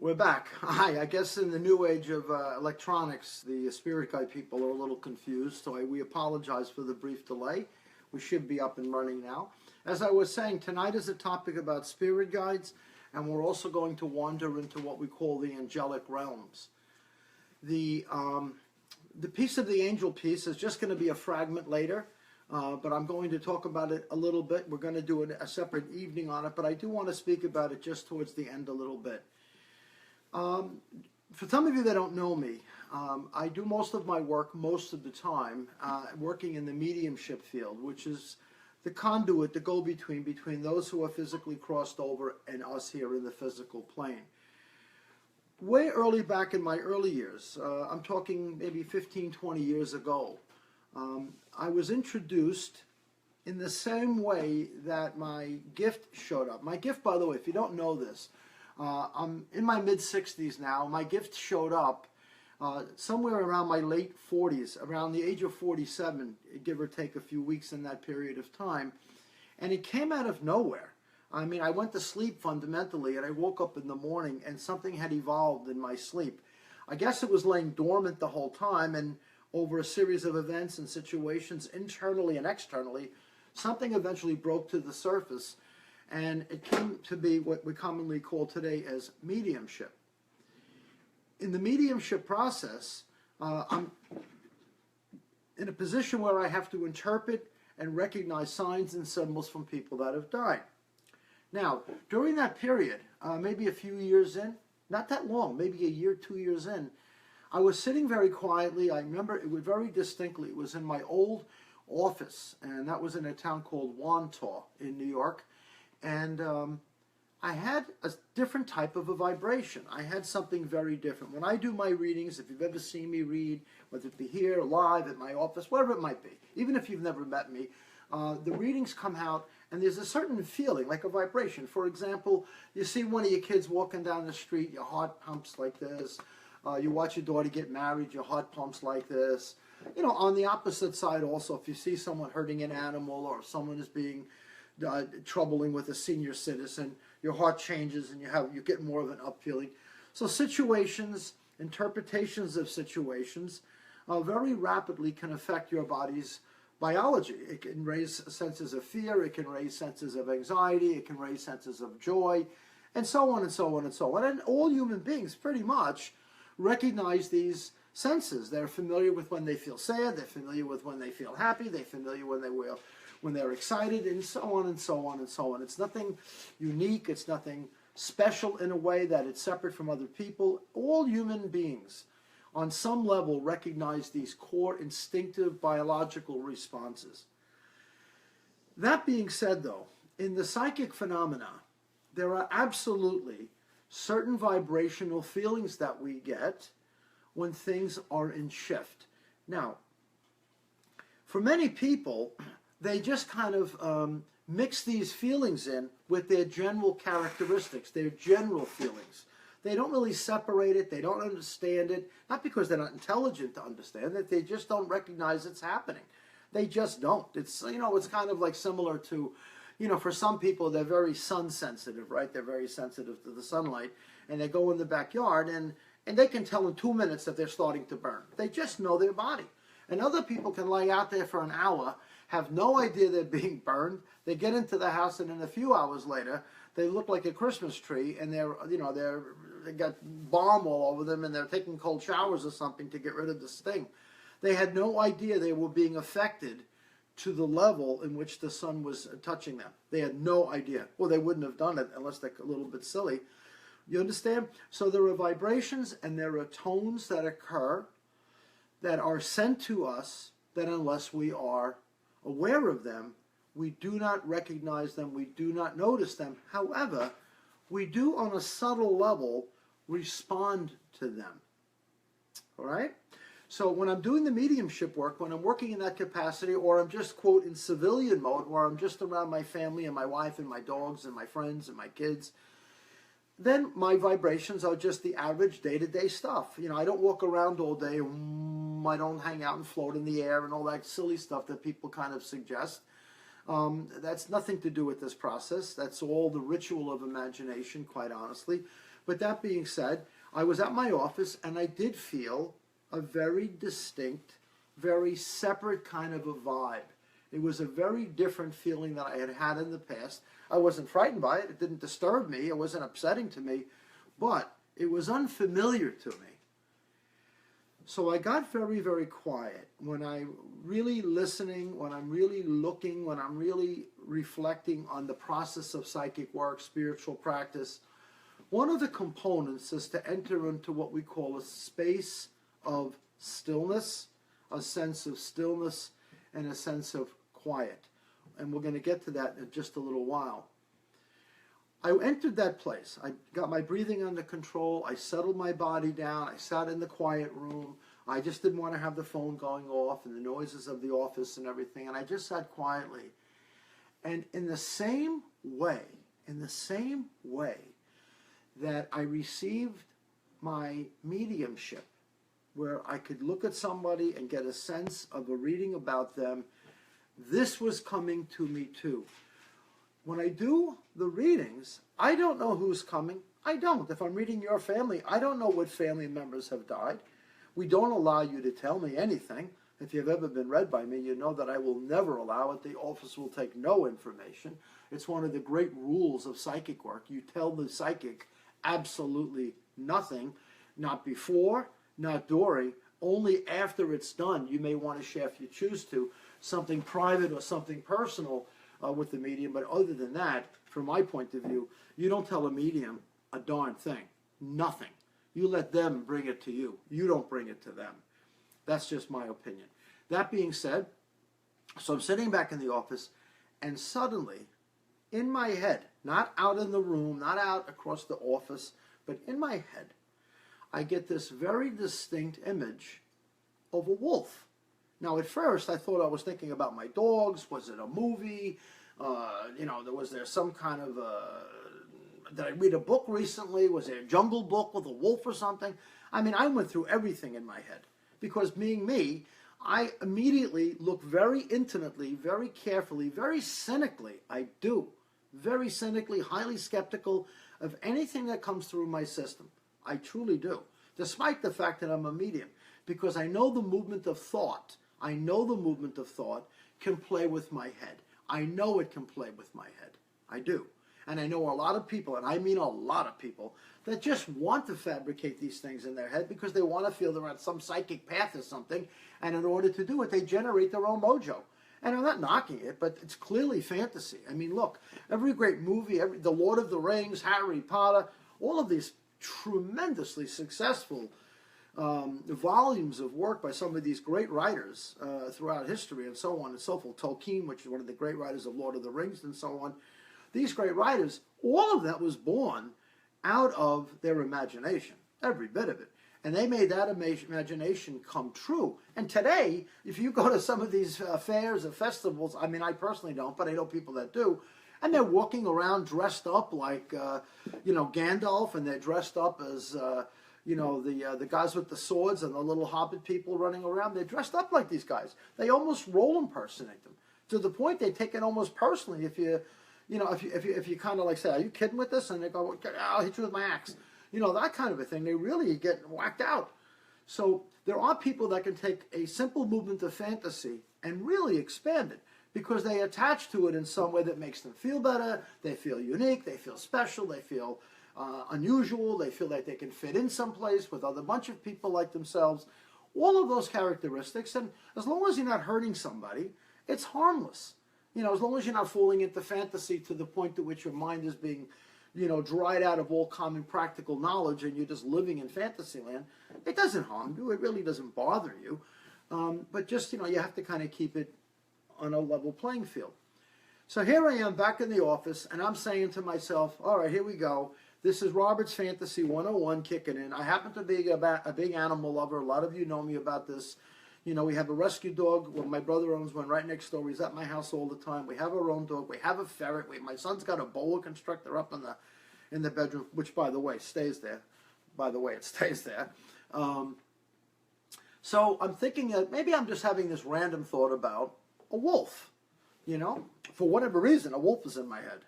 We're back. Hi, I guess in the new age of electronics, the spirit guide people are a little confused, so we apologize for the brief delay. We should be up and running now. As I was saying, tonight is a topic about spirit guides, and we're also going to wander into what we call the angelic realms. The piece of the angel piece is just going to be a fragment later, but I'm going to talk about it a little bit. We're going to do a separate evening on it, but I do want to speak about it just towards the end a little bit. For some of you that don't know me, I do most of my work, most of the time, working in the mediumship field, which is the conduit, the go-between between those who are physically crossed over and us here in the physical plane. Way early back in my early years, I'm talking maybe 15, 20 years ago, I was introduced in the same way that my gift showed up. My gift, by the way, if you don't know this, I'm in my mid-60s now. My gift showed up somewhere around my late 40s, around the age of 47, give or take a few weeks in that period of time. And it came out of nowhere. I mean, I went to sleep fundamentally, and I woke up in the morning, and something had evolved in my sleep. I guess it was laying dormant the whole time, and over a series of events and situations, internally and externally, something eventually broke to the surface. And it came to be what we commonly call today as mediumship. In the mediumship process, I'm in a position where I have to interpret and recognize signs and symbols from people that have died. Now, during that period, maybe a few years in, not that long, maybe a year, 2 years in, I was sitting very quietly. I remember it was very distinctly. It was in my old office, and that was in a town called Wantagh in New York. And I had a different type of a vibration. I had something very different. When I do my readings, if you've ever seen me read, whether it be here, live, at my office, whatever it might be, even if you've never met me, the readings come out and there's a certain feeling, like a vibration. For example, you see one of your kids walking down the street, your heart pumps like this. You watch your daughter get married, your heart pumps like this. You know, on the opposite side also, if you see someone hurting an animal or someone is being troubling with a senior citizen, your heart changes and you get more of an up feeling. So situations, interpretations of situations, very rapidly can affect your body's biology. It can raise senses of fear, it can raise senses of anxiety, it can raise senses of joy, and so on and so on and so on. And all human beings pretty much recognize these senses. They're familiar with when they feel sad, they're familiar with when they feel happy, they're familiar when they're excited, and so on and so on and so on. It's nothing unique, it's nothing special in a way that it's separate from other people. All human beings, on some level, recognize these core instinctive biological responses. That being said, though, in the psychic phenomena, there are absolutely certain vibrational feelings that we get when things are in shift. Now, for many people, they just kind of mix these feelings in with their general characteristics, their general feelings. They don't really separate it, they don't understand it, not because they're not intelligent to understand it, they just don't recognize it's happening. They just don't. It's, you know, it's kind of like similar to, you know, for some people they're very sun sensitive, right? They're very sensitive to the sunlight, and they go in the backyard and they can tell in 2 minutes that they're starting to burn. They just know their body. And other people can lay out there for an hour, have no idea they're being burned. They get into the house, and then a few hours later, they look like a Christmas tree, and they got balm all over them, and they're taking cold showers or something to get rid of the sting. They had no idea they were being affected to the level in which the sun was touching them. They had no idea. Well, they wouldn't have done it unless they're a little bit silly. You understand? So there are vibrations and there are tones that occur that are sent to us that unless we are aware of them, we do not recognize them, we do not notice them. However, we do on a subtle level respond to them. All right? So when I'm doing the mediumship work, when I'm working in that capacity, or I'm just, quote, in civilian mode, where I'm just around my family and my wife and my dogs and my friends and my kids, then my vibrations are just the average day-to-day stuff. You know, I don't walk around all day, I don't hang out and float in the air and all that silly stuff that people kind of suggest. That's nothing to do with this process. That's all the ritual of imagination, quite honestly. But that being said, I was at my office and I did feel a very distinct, very separate kind of a vibe. It was a very different feeling that I had had in the past. I wasn't frightened by it. It didn't disturb me. It wasn't upsetting to me. But it was unfamiliar to me. So I got very, very quiet. When I'm really listening, when I'm really looking, when I'm really reflecting on the process of psychic work, spiritual practice, one of the components is to enter into what we call a space of stillness, a sense of stillness, and a sense of quiet. And we're going to get to that in just a little while. I entered that place. I got my breathing under control. I settled my body down. I sat in the quiet room. I just didn't want to have the phone going off and the noises of the office and everything. And I just sat quietly. And in the same way that I received my mediumship, where I could look at somebody and get a sense of a reading about them, this was coming to me too. When I do the readings, I don't know who's coming. I don't. If I'm reading your family, I don't know what family members have died. We don't allow you to tell me anything. If you've ever been read by me, you know that I will never allow it. The office will take no information. It's one of the great rules of psychic work. You tell the psychic absolutely nothing, not before, not during, only after it's done. You may want to share, if you choose to, something private or something personal with the medium, but other than that, from my point of view, you don't tell a medium a darn thing. Nothing. You let them bring it to you. You don't bring it to them. That's just my opinion. That being said, so I'm sitting back in the office, and suddenly, in my head, not out in the room, not out across the office, but in my head, I get this very distinct image of a wolf. Now, at first, I thought I was thinking about my dogs. Was it a movie? Was there some kind of did I read a book recently? Was there a Jungle Book with a wolf or something? I mean, I went through everything in my head. Because being me, I immediately look very intimately, very carefully, very cynically. I do. Very cynically, highly skeptical of anything that comes through my system. I truly do. Despite the fact that I'm a medium. Because I know the movement of thought. I know the movement of thought can play with my head. I know it can play with my head. I do. And I know a lot of people, and I mean a lot of people, that just want to fabricate these things in their head because they want to feel they're on some psychic path or something, and in order to do it, they generate their own mojo. And I'm not knocking it, but it's clearly fantasy. I mean, look, every great movie, The Lord of the Rings, Harry Potter, all of these tremendously successful volumes of work by some of these great writers throughout history and so on and so forth. Tolkien, which is one of the great writers of Lord of the Rings and so on. These great writers, all of that was born out of their imagination, every bit of it. And they made that imagination come true. And today, if you go to some of these fairs or festivals, I mean, I personally don't, but I know people that do, and they're walking around dressed up like, Gandalf, and they're dressed up as, the guys with the swords and the little hobbit people running around. They're dressed up like these guys. They almost role impersonate them to the point they take it almost personally if you kind of like say, are you kidding with this? And they go, I'll hit you with my axe. That kind of a thing. They really get whacked out. So there are people that can take a simple movement of fantasy and really expand it because they attach to it in some way that makes them feel better. They feel unique. They feel special. They feel unusual. They feel like they can fit in someplace with other bunch of people like themselves. All of those characteristics. And as long as you're not hurting somebody, it's harmless. As long as you're not falling into fantasy to the point to which your mind is being, dried out of all common practical knowledge and you're just living in fantasy land, it doesn't harm you. It really doesn't bother you. But just, you have to kind of keep it on a level playing field. So here I am back in the office and I'm saying to myself, all right, here we go. This is Robert's Fantasy 101 kicking in. I happen to be a big animal lover. A lot of you know me about this. We have a rescue dog. Well, my brother owns one right next door. He's at my house all the time. We have our own dog. We have a ferret. My son's got a boa constrictor up in the bedroom, which, by the way, stays there. By the way, it stays there. So I'm thinking that maybe I'm just having this random thought about a wolf. For whatever reason, a wolf is in my head.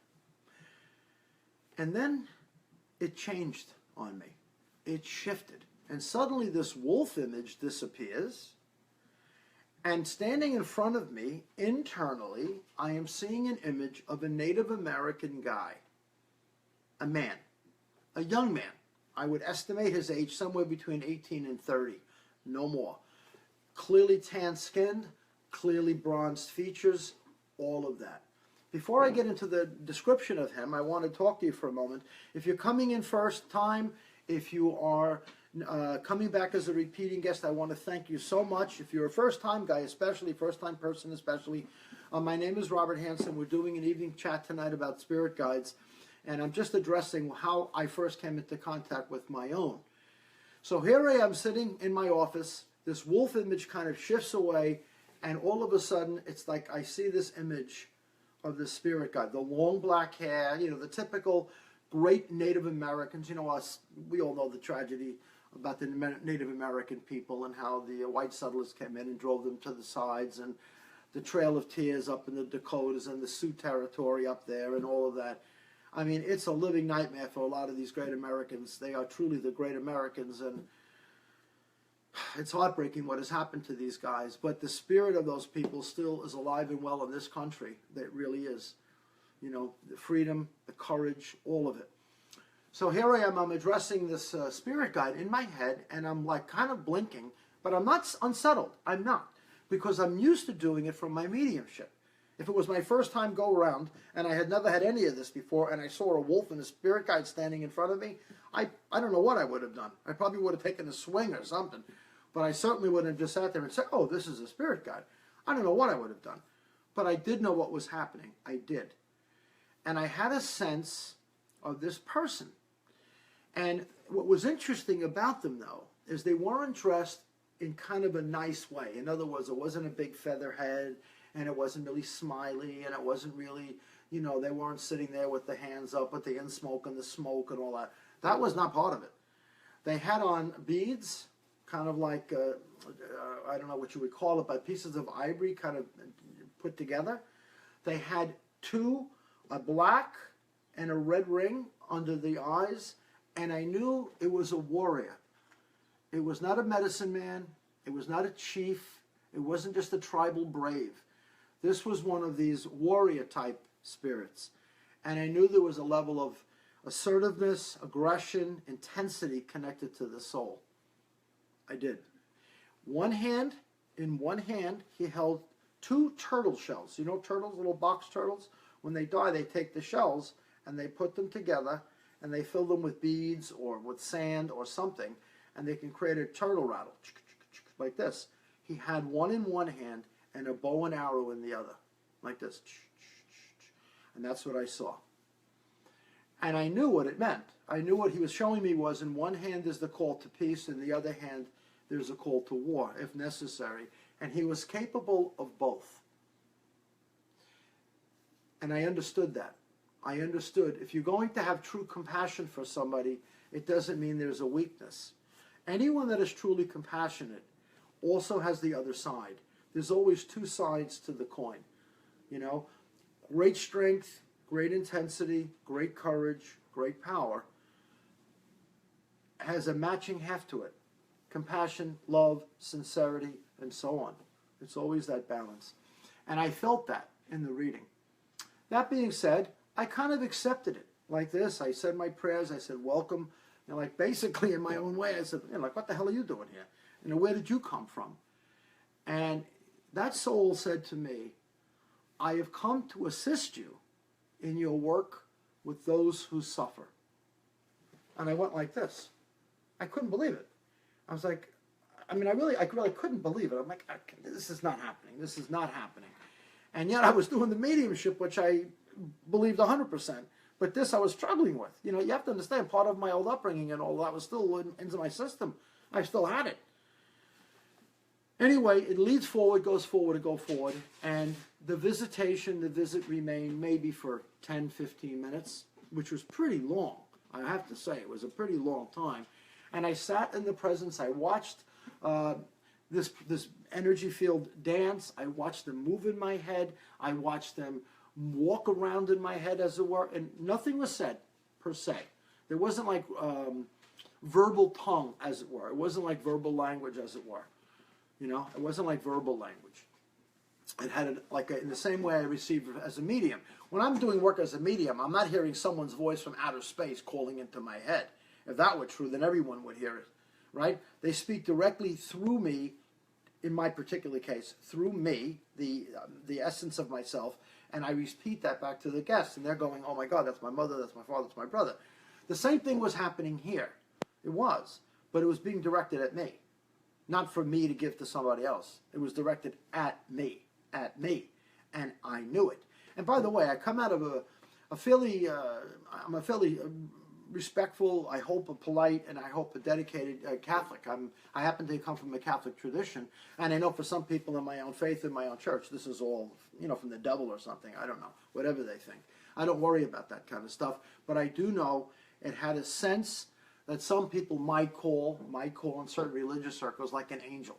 And then it changed on me. It shifted. And suddenly this wolf image disappears. And standing in front of me, internally, I am seeing an image of a Native American guy. A man. A young man. I would estimate his age somewhere between 18 and 30. No more. Clearly tan-skinned, clearly bronzed features, all of that. Before I get into the description of him, I want to talk to you for a moment. If you're coming in first time, if you are coming back as a repeating guest, I want to thank you so much. If you're a first-time guy, especially, first-time person especially, my name is Robert Hansen. We're doing an evening chat tonight about spirit guides, and I'm just addressing how I first came into contact with my own. So here I am sitting in my office. This wolf image kind of shifts away, and all of a sudden, it's like I see this image of the spirit guide. The long black hair, you know, the typical great Native Americans. You know, us, we all know the tragedy about the Native American people and how the white settlers came in and drove them to the sides, and the Trail of Tears up in the Dakotas and the Sioux Territory up there and all of that. I mean, it's a living nightmare for a lot of these great Americans. They are truly the great Americans, and it's heartbreaking what has happened to these guys. But the spirit of those people still is alive and well in this country. It really is. You know, the freedom, the courage, all of it. So here I am, I'm addressing this spirit guide in my head, and I'm like kind of blinking, but I'm not unsettled. I'm not, because I'm used to doing it from my mediumship. If it was my first time go around, and I had never had any of this before, and I saw a wolf and a spirit guide standing in front of me, I don't know what I would have done. I probably would have taken a swing or something, but I certainly wouldn't have just sat there and said, oh, this is a spirit guide. I don't know what I would have done, but I did know what was happening. I did. And I had a sense of this person. And what was interesting about them, though, is they weren't dressed in kind of a nice way. In other words, it wasn't a big feather head, and it wasn't really smiley, and it wasn't really, you know, they weren't sitting there with the hands up with the in-smoke and the smoke and all that. That was not part of it. They had on beads, kind of like, I don't know what you would call it, but pieces of ivory kind of put together. They had two, a black and a red ring under the eyes, and I knew it was a warrior. It was not a medicine man. It was not a chief. It wasn't just a tribal brave. This was one of these warrior-type spirits. And I knew there was a level of assertiveness, aggression, intensity connected to the soul. I did. In one hand, he held two turtle shells. You know turtles, little box turtles? When they die, they take the shells and they put them together, and they fill them with beads or with sand or something, and they can create a turtle rattle, like this. He had one in one hand and a bow and arrow in the other, like this. And that's what I saw. And I knew what it meant. I knew what he was showing me was in one hand is the call to peace, in the other hand there's a call to war, if necessary. And he was capable of both. And I understood that. I understood if you're going to have true compassion for somebody, it doesn't mean there's a weakness. Anyone that is truly compassionate also has the other side. There's always two sides to the coin. You know, great strength, great intensity, great courage, great power has a matching half to it. Compassion, love, sincerity, and so on. It's always that balance. And I felt that in the reading. That being said, I kind of accepted it like this. I said my prayers. I said, welcome. You know, like basically in my own way, I said, you know, like, what the hell are you doing here? You know, where did you come from? And that soul said to me, I have come to assist you in your work with those who suffer. And I went like this. I couldn't believe it. I was like, I really couldn't believe it. I'm like, this is not happening. This is not happening. And yet I was doing the mediumship, which I believed 100%. But this I was struggling with. You know, you have to understand, part of my old upbringing and all that was still into my system. I still had it. Anyway, it leads forward, goes forward, and go forward. And the visit remained maybe for 10, 15 minutes, which was pretty long. I have to say, it was a pretty long time. And I sat in the presence. I watched this energy field dance. I watched them move in my head. I watched them walk around in my head, as it were, and nothing was said per se. There wasn't like verbal tongue, as it were. It wasn't like verbal language, as it were. You know, it wasn't like verbal language. It had in the same way I received as a medium. When I'm doing work as a medium, I'm not hearing someone's voice from outer space calling into my head. If that were true, then everyone would hear it, right? They speak directly through me, in my particular case, through me, the essence of myself, and I repeat that back to the guests, and they're going, oh my God, that's my mother, that's my father, that's my brother. The same thing was happening here. It was, but it was being directed at me, not for me to give to somebody else. It was directed at me, and I knew it. And by the way, I come out of I'm a fairly respectful, I hope a polite, and I hope a dedicated Catholic. I happen to come from a Catholic tradition, and I know for some people in my own faith, in my own church, this is all, from the devil or something. I don't know, whatever they think. I don't worry about that kind of stuff, but I do know it had a sense that some people might call in certain religious circles like an angel.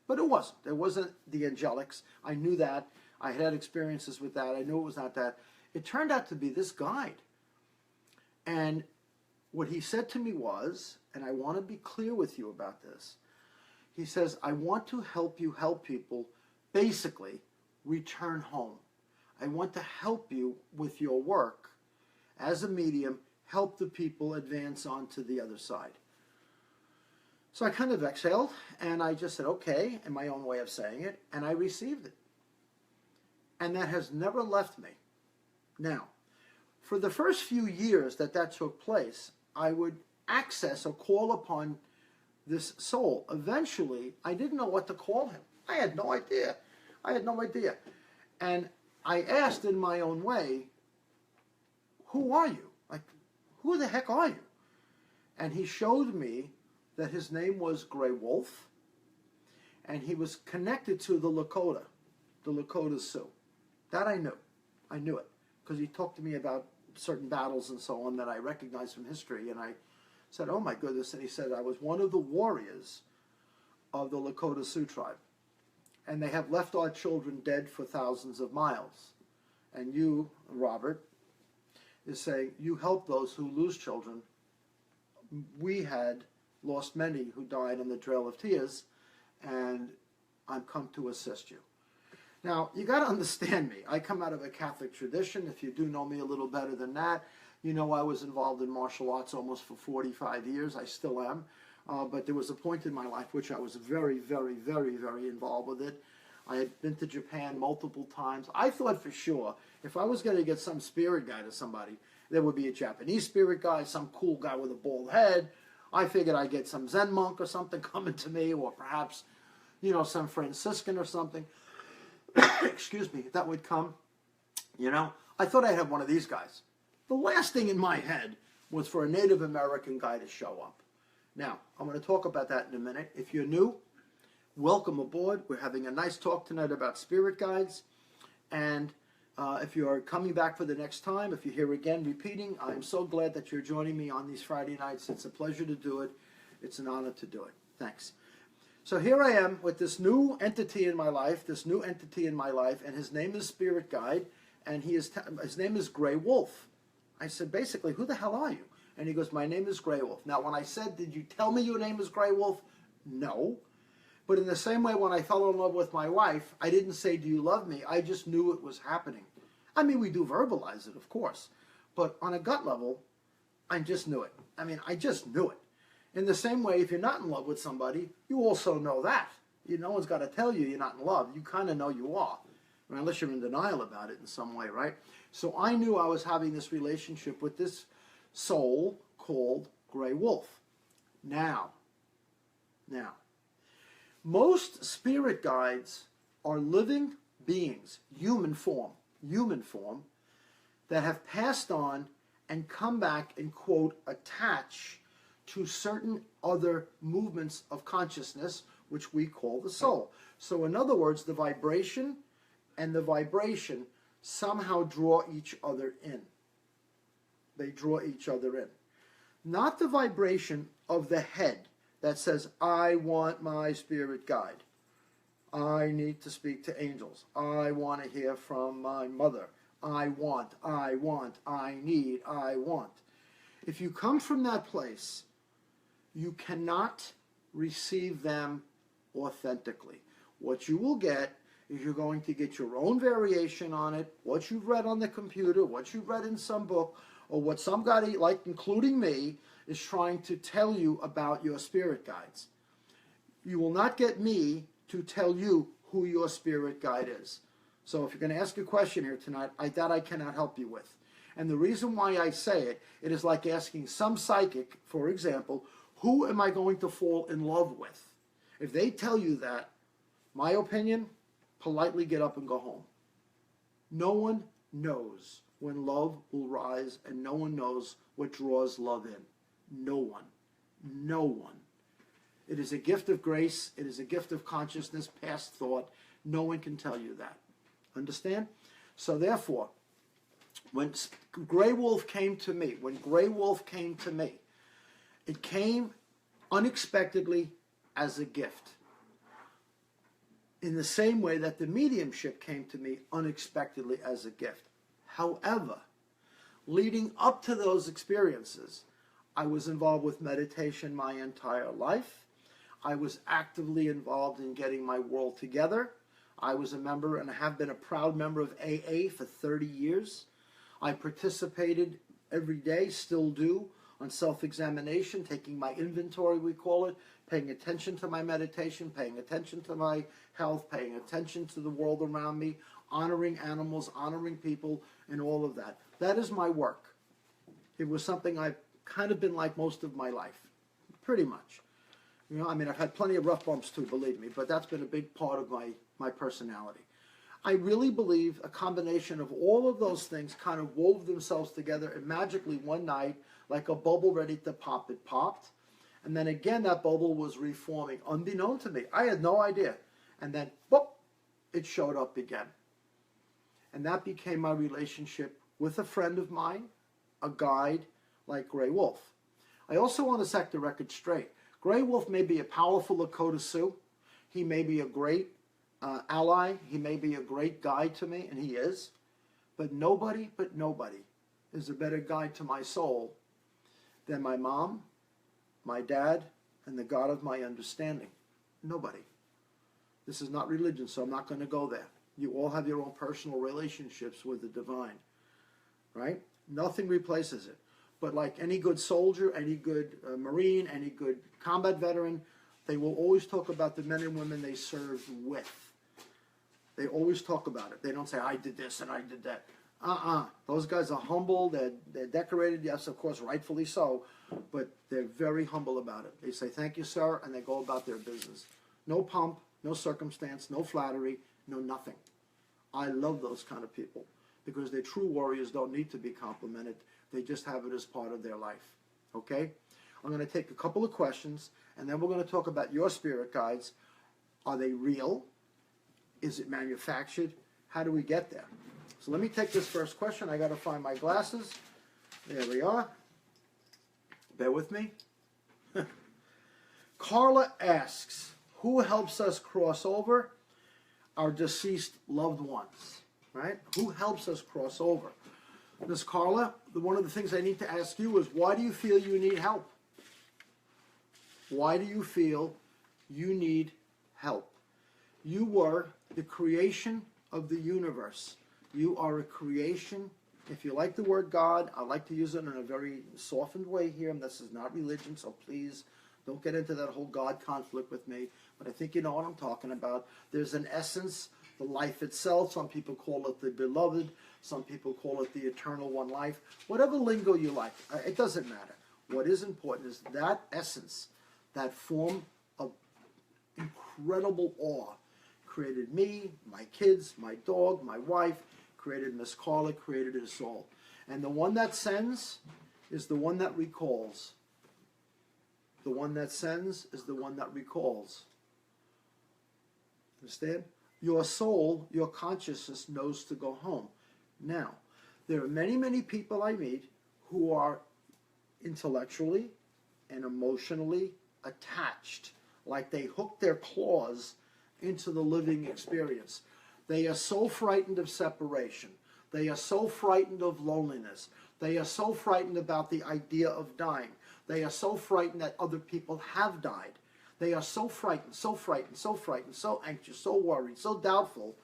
But it wasn't. It wasn't the angelics. I knew that. I had experiences with that. I knew it was not that. It turned out to be this guide. And what he said to me was, and I want to be clear with you about this, he says, I want to help you help people basically return home. I want to help you with your work as a medium, help the people advance on to the other side. So I kind of exhaled, and I just said, okay, in my own way of saying it, and I received it. And that has never left me. Now, for the first few years that took place, I would access or call upon this soul. Eventually, I didn't know what to call him. I had no idea. And I asked in my own way, who are you? Like, who the heck are you? And he showed me that his name was Grey Wolf, and he was connected to the Lakota Sioux. That I knew. I knew it, because he talked to me about certain battles and so on that I recognized from history, and I said, oh my goodness, and he said, I was one of the warriors of the Lakota Sioux tribe, and they have left our children dead for thousands of miles. And you, Robert, is saying, you help those who lose children. We had lost many who died on the Trail of Tears, and I'm come to assist you. Now, you got to understand me. I come out of a Catholic tradition. If you do know me a little better than that, you know I was involved in martial arts almost for 45 years. I still am. But there was a point in my life which I was very, very, very, very involved with it. I had been to Japan multiple times. I thought for sure if I was going to get some spirit guide to somebody, there would be a Japanese spirit guide, some cool guy with a bald head. I figured I'd get some Zen monk or something coming to me, or perhaps, some Franciscan or something. Excuse me, that would come. I thought I'd have one of these guys. The last thing in my head was for a Native American guy to show up. Now, I'm going to talk about that in a minute. If you're new, welcome aboard. We're having a nice talk tonight about spirit guides. And if you're coming back for the next time, if you're here again repeating, I'm so glad that you're joining me on these Friday nights. It's a pleasure to do it. It's an honor to do it. Thanks. So here I am with this new entity in my life, and his name is Spirit Guide, and his name is Grey Wolf. I said, basically, who the hell are you? And he goes, my name is Grey Wolf. Now, when I said, did you tell me your name is Grey Wolf? No. But in the same way, when I fell in love with my wife, I didn't say, do you love me? I just knew it was happening. I mean, we do verbalize it, of course. But on a gut level, I just knew it. I just knew it. In the same way, if you're not in love with somebody, you also know that. No one's got to tell you you're not in love. You kind of know you are, unless you're in denial about it in some way, right? So I knew I was having this relationship with this soul called Grey Wolf. Now, most spirit guides are living beings, human form, that have passed on and come back and, quote, attach to certain other movements of consciousness, which we call the soul. So in other words, the vibration and the vibration somehow draw each other in. They draw each other in. Not the vibration of the head that says, I want my spirit guide. I need to speak to angels. I want to hear from my mother. I want, I need, I want. If you come from that place, you cannot receive them authentically. What you will get is you're going to get your own variation on it, what you've read on the computer, what you've read in some book, or what somebody, like including me, is trying to tell you about your spirit guides. You will not get me to tell you who your spirit guide is. So if you're going to ask a question here tonight, that I cannot help you with. And the reason why I say it, it is like asking some psychic, for example, who am I going to fall in love with? If they tell you that, my opinion, politely get up and go home. No one knows when love will rise, and no one knows what draws love in. No one. No one. It is a gift of grace. It is a gift of consciousness, past thought. No one can tell you that. Understand? So therefore, when Grey Wolf came to me, it came unexpectedly as a gift. In the same way that the mediumship came to me unexpectedly as a gift. However, leading up to those experiences, I was involved with meditation my entire life. I was actively involved in getting my world together. I was a member, and I have been a proud member of AA for 30 years. I participated every day, still do, on self-examination, taking my inventory, we call it, paying attention to my meditation, paying attention to my health, paying attention to the world around me, honoring animals, honoring people, and all of that. That is my work. It was something I've kind of been like most of my life, pretty much. You know, I mean, I've had plenty of rough bumps too, believe me, but that's been a big part of my personality. I really believe a combination of all of those things kind of wove themselves together, and magically one night, like a bubble ready to pop, it popped. And then again, that bubble was reforming, unbeknown to me. I had no idea. And then, boop, it showed up again. And that became my relationship with a friend of mine, a guide like Grey Wolf. I also want to set the record straight. Grey Wolf may be a powerful Lakota Sioux. He may be a great ally. He may be a great guide to me, and he is. But nobody is a better guide to my soul than my mom, my dad, and the God of my understanding. Nobody. This is not religion, so I'm not going to go there. You all have your own personal relationships with the divine, right? Nothing replaces it. But like any good soldier, any good Marine, any good combat veteran, they will always talk about the men and women they served with. They always talk about it. They don't say, I did this and I did that. Those guys are humble. They're decorated, yes, of course, rightfully so, but they're very humble about it. They say, thank you, sir, and they go about their business. No pomp, no circumstance, no flattery, no nothing. I love those kind of people because they're true warriors, don't need to be complimented. They just have it as part of their life. Okay? I'm going to take a couple of questions, and then we're going to talk about your spirit guides. Are they real? Is it manufactured? How do we get there? So let me take this first question. I got to find my glasses. There we are. Bear with me. Carla asks, who helps us cross over? Our deceased loved ones, right? Who helps us cross over? Miss Carla, one of the things I need to ask you is, why do you feel you need help? Why do you feel you need help? You were the creation of the universe. You are a creation. If you like the word God, I like to use it in a very softened way here, and this is not religion, so please don't get into that whole God conflict with me, but I think you know what I'm talking about. There's an essence, the life itself. Some people call it the beloved. Some people call it the eternal one life. Whatever lingo you like, it doesn't matter. What is important is that essence, that form of incredible awe, created me, my kids, my dog, my wife, created Miss Carla, created us all. And the one that sends is the one that recalls. The one that sends is the one that recalls. Understand? Your soul, your consciousness knows to go home. Now, there are many, many people I meet who are intellectually and emotionally attached, like they hook their claws into the living experience. They are so frightened of separation. They are so frightened of loneliness. They are so frightened about the idea of dying. They are so frightened that other people have died. They are so frightened, so frightened, so frightened, so anxious, so worried, so doubtful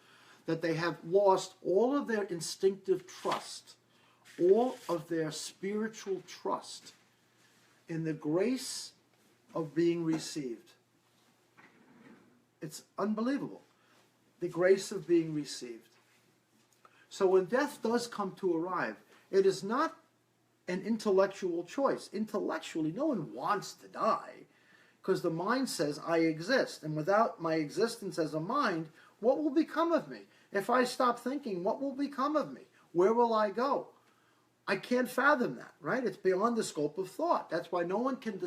that they have lost all of their instinctive trust, all of their spiritual trust in the grace of being received. It's unbelievable. The grace of being received. So when death does come to arrive, it is not an intellectual choice. Intellectually, no one wants to die because the mind says, I exist. And without my existence as a mind, what will become of me? If I stop thinking, what will become of me? Where will I go? I can't fathom that, right? It's beyond the scope of thought. That's why no one can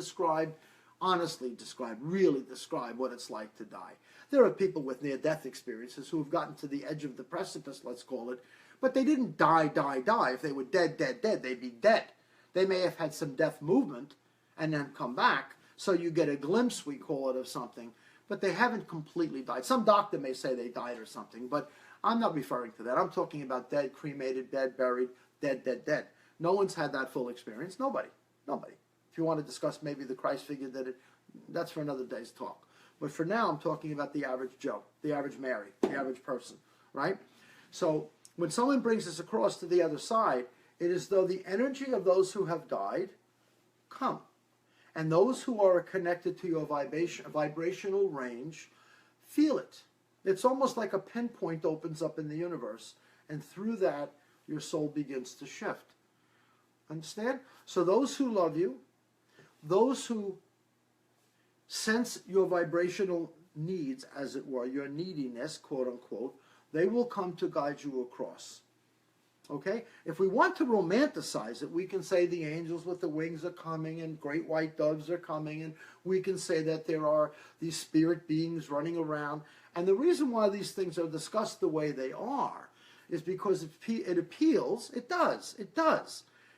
really describe what it's like to die. There are people with near-death experiences who have gotten to the edge of the precipice, let's call it, but they didn't die. If they were dead, they'd be dead. They may have had some death movement and then come back, so you get a glimpse, we call it, of something, but they haven't completely died. Some doctor may say they died or something, but I'm not referring to that. I'm talking about dead, cremated, dead, buried, dead. No one's had that full experience. Nobody. If you want to discuss maybe the Christ figure that that's for another day's talk. But for now, I'm talking about the average Joe, the average Mary, the average person, right? So when someone brings us across to the other side, it is though the energy of those who have died come. And those who are connected to your vibrational range feel it. It's almost like a pinpoint opens up in the universe, and through that, your soul begins to shift. Understand? So those who love you, those who sense your vibrational needs, as it were, your neediness, quote unquote, they will come to guide you across. Okay? If we want to romanticize it, we can say the angels with the wings are coming and great white doves are coming, and we can say that there are these spirit beings running around. And the reason why these things are discussed the way they are is because it appeals, it does.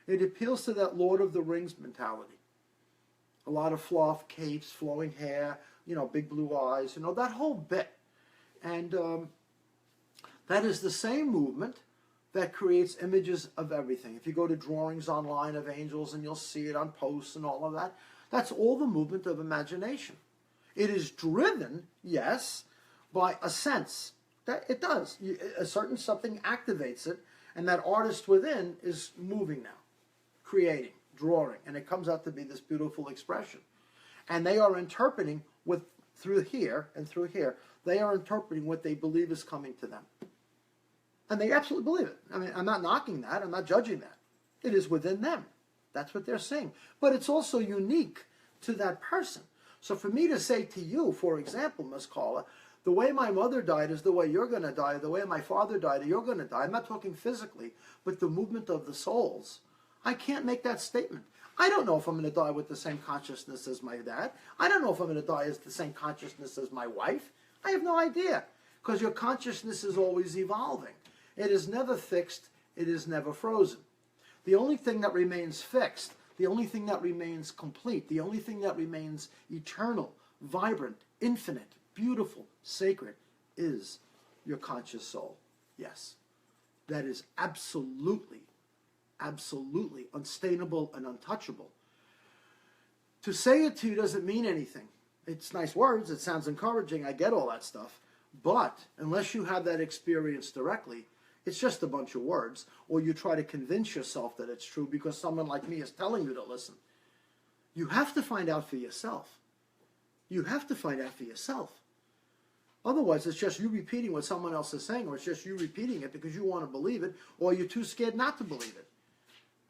It appeals to that Lord of the Rings mentality. A lot of fluff, capes, flowing hair, big blue eyes, that whole bit. And that is the same movement that creates images of everything. If you go to drawings online of angels and you'll see it on posts and all of that, that's all the movement of imagination. It is driven, yes, by a sense. That it does. A certain something activates it, and that artist within is moving now, creating, drawing, and it comes out to be this beautiful expression. And they are interpreting through here, they are interpreting what they believe is coming to them. And they absolutely believe it. I mean, I'm not knocking that. I'm not judging that. It is within them. That's what they're saying. But it's also unique to that person. So for me to say to you, for example, Ms. Carla, the way my mother died is the way you're going to die. The way my father died, you're going to die. I'm not talking physically, but the movement of the souls. I can't make that statement. I don't know if I'm going to die with the same consciousness as my dad. I don't know if I'm going to die as the same consciousness as my wife. I have no idea. Because your consciousness is always evolving. It is never fixed. It is never frozen. The only thing that remains fixed, the only thing that remains complete, the only thing that remains eternal, vibrant, infinite, beautiful, sacred, is your conscious soul. Yes. That is absolutely unstainable and untouchable. To say it to you doesn't mean anything. It's nice words. It sounds encouraging. I get all that stuff. But unless you have that experience directly, it's just a bunch of words, or you try to convince yourself that it's true because someone like me is telling you to listen. You have to find out for yourself. You have to find out for yourself. Otherwise, it's just you repeating what someone else is saying, or it's just you repeating it because you want to believe it, or you're too scared not to believe it.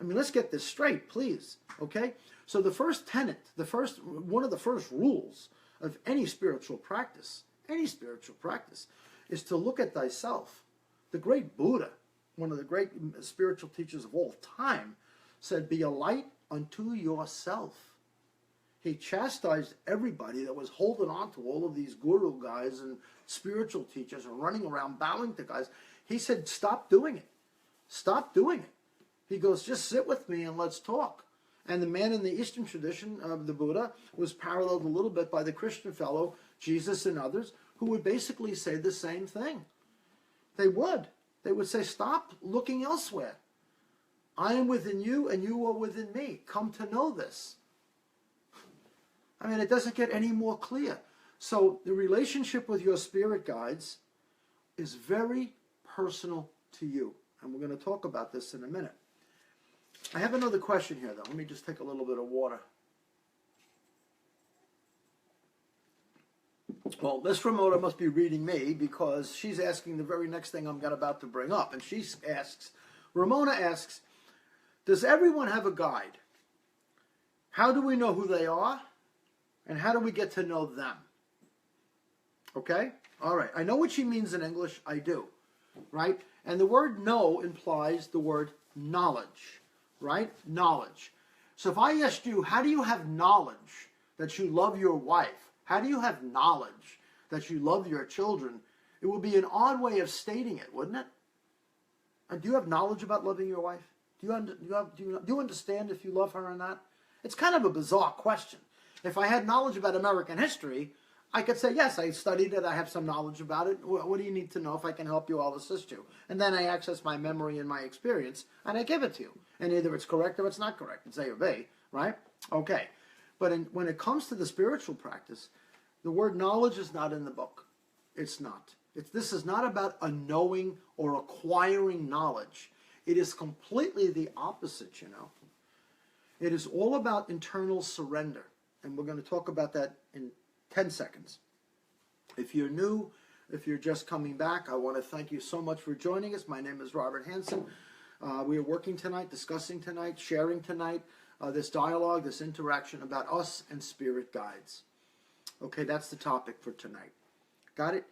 I mean, let's get this straight, please, okay? So the first tenet, one of the first rules of any spiritual practice, is to look at thyself. The great Buddha, one of the great spiritual teachers of all time, said, be a light unto yourself. He chastised everybody that was holding on to all of these guru guys and spiritual teachers and running around bowing to guys. He said, stop doing it. Stop doing it. He goes, just sit with me and let's talk. And the man in the Eastern tradition of the Buddha was paralleled a little bit by the Christian fellow, Jesus and others, who would basically say the same thing. They would. They would say, stop looking elsewhere. I am within you and you are within me. Come to know this. I mean, it doesn't get any more clear. So the relationship with your spirit guides is very personal to you. And we're going to talk about this in a minute. I have another question here, though. Let me just take a little bit of water. Well, this remoter must be reading me because she's asking the very next thing I'm about to bring up. And she asks, Ramona asks, does everyone have a guide? How do we know who they are? And how do we get to know them? Okay? All right. I know what she means in English. I do. Right? And the word know implies the word knowledge. Right? Knowledge. So if I asked you, how do you have knowledge that you love your wife? How do you have knowledge that you love your children? It would be an odd way of stating it, wouldn't it? And do you have knowledge about loving your wife? Do you understand if you love her or not? It's kind of a bizarre question. If I had knowledge about American history, I could say, yes, I studied it, I have some knowledge about it. What do you need to know? If I can help you, I'll assist you. And then I access my memory and my experience, and I give it to you. And either it's correct or it's not correct. It's A or B, right? Okay. But when it comes to the spiritual practice, the word knowledge is not in the book. It's not. This is not about a knowing or acquiring knowledge. It is completely the opposite, you know. It is all about internal surrender. And we're going to talk about that in 10 seconds. If you're new, if you're just coming back, I want to thank you so much for joining us. My name is Robert Hansen. We are working tonight, discussing tonight, sharing tonight, this dialogue, this interaction about us and spirit guides. Okay, that's the topic for tonight. Got it?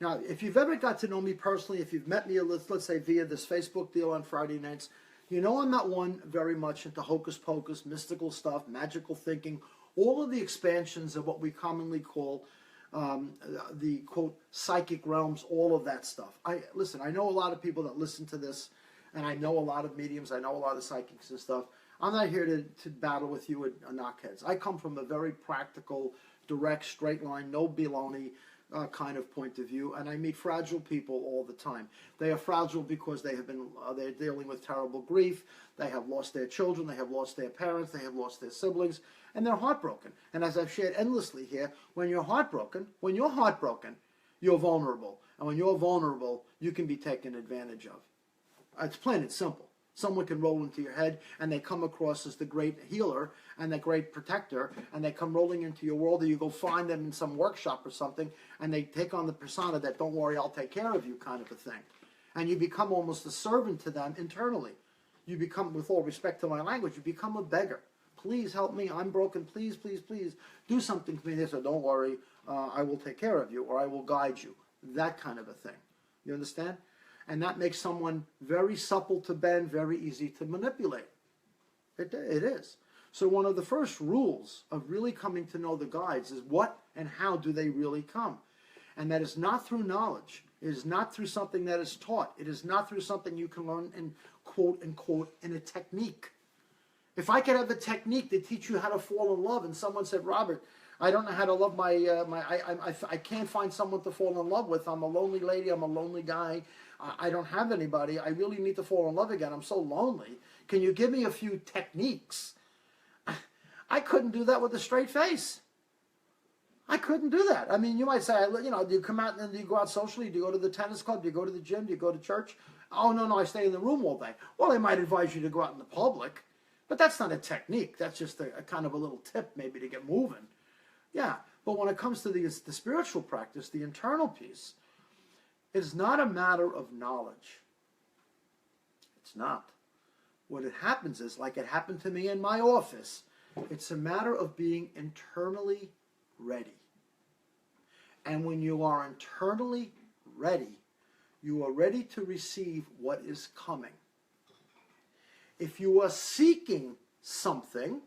Now, if you've ever got to know me personally, if you've met me, let's say via this Facebook deal on Friday nights, you know I'm not one very much into hocus pocus, mystical stuff, magical thinking, all of the expansions of what we commonly call the, quote, psychic realms, all of that stuff. Listen, I know a lot of people that listen to this, and I know a lot of mediums, I know a lot of psychics and stuff. I'm not here to battle with you at knockheads. I come from a very practical, direct, straight line, no baloney kind of point of view, and I meet fragile people all the time. They are fragile because they have been they're dealing with terrible grief. They have lost their children. They have lost their parents. They have lost their siblings, and they're heartbroken. And as I've shared endlessly here, when you're heartbroken, you're vulnerable, and when you're vulnerable, you can be taken advantage of. It's plain and simple. Someone can roll into your head, and they come across as the great healer and the great protector, and they come rolling into your world, or you go find them in some workshop or something, and they take on the persona that, don't worry, I'll take care of you kind of a thing. And you become almost a servant to them internally. You become, with all respect to my language, you become a beggar. Please help me, I'm broken, please, please, please, do something for me. They say, don't worry, I will take care of you, or I will guide you. That kind of a thing. You understand? And that makes someone very supple to bend, very easy to manipulate. It is. So one of the first rules of really coming to know the guides is what and how do they really come. And that is not through knowledge. It is not through something that is taught. It is not through something you can learn in quote unquote in a technique. If I could have a technique to teach you how to fall in love, and someone said, Robert, I don't know how to love I can't find someone to fall in love with. I'm a lonely lady. I'm a lonely guy. I don't have anybody. I really need to fall in love again. I'm so lonely. Can you give me a few techniques? I couldn't do that with a straight face. I couldn't do that. I mean, you might say, do you come out and do you go out socially? Do you go to the tennis club? Do you go to the gym? Do you go to church? Oh, no, I stay in the room all day. Well, I might advise you to go out in the public, but that's not a technique. That's just a kind of a little tip maybe to get moving. Yeah, but when it comes to the spiritual practice, the internal piece, it's not a matter of knowledge. It's not. What it happens is, like it happened to me in my office, it's a matter of being internally ready. And when you are internally ready, you are ready to receive what is coming. If you are seeking something,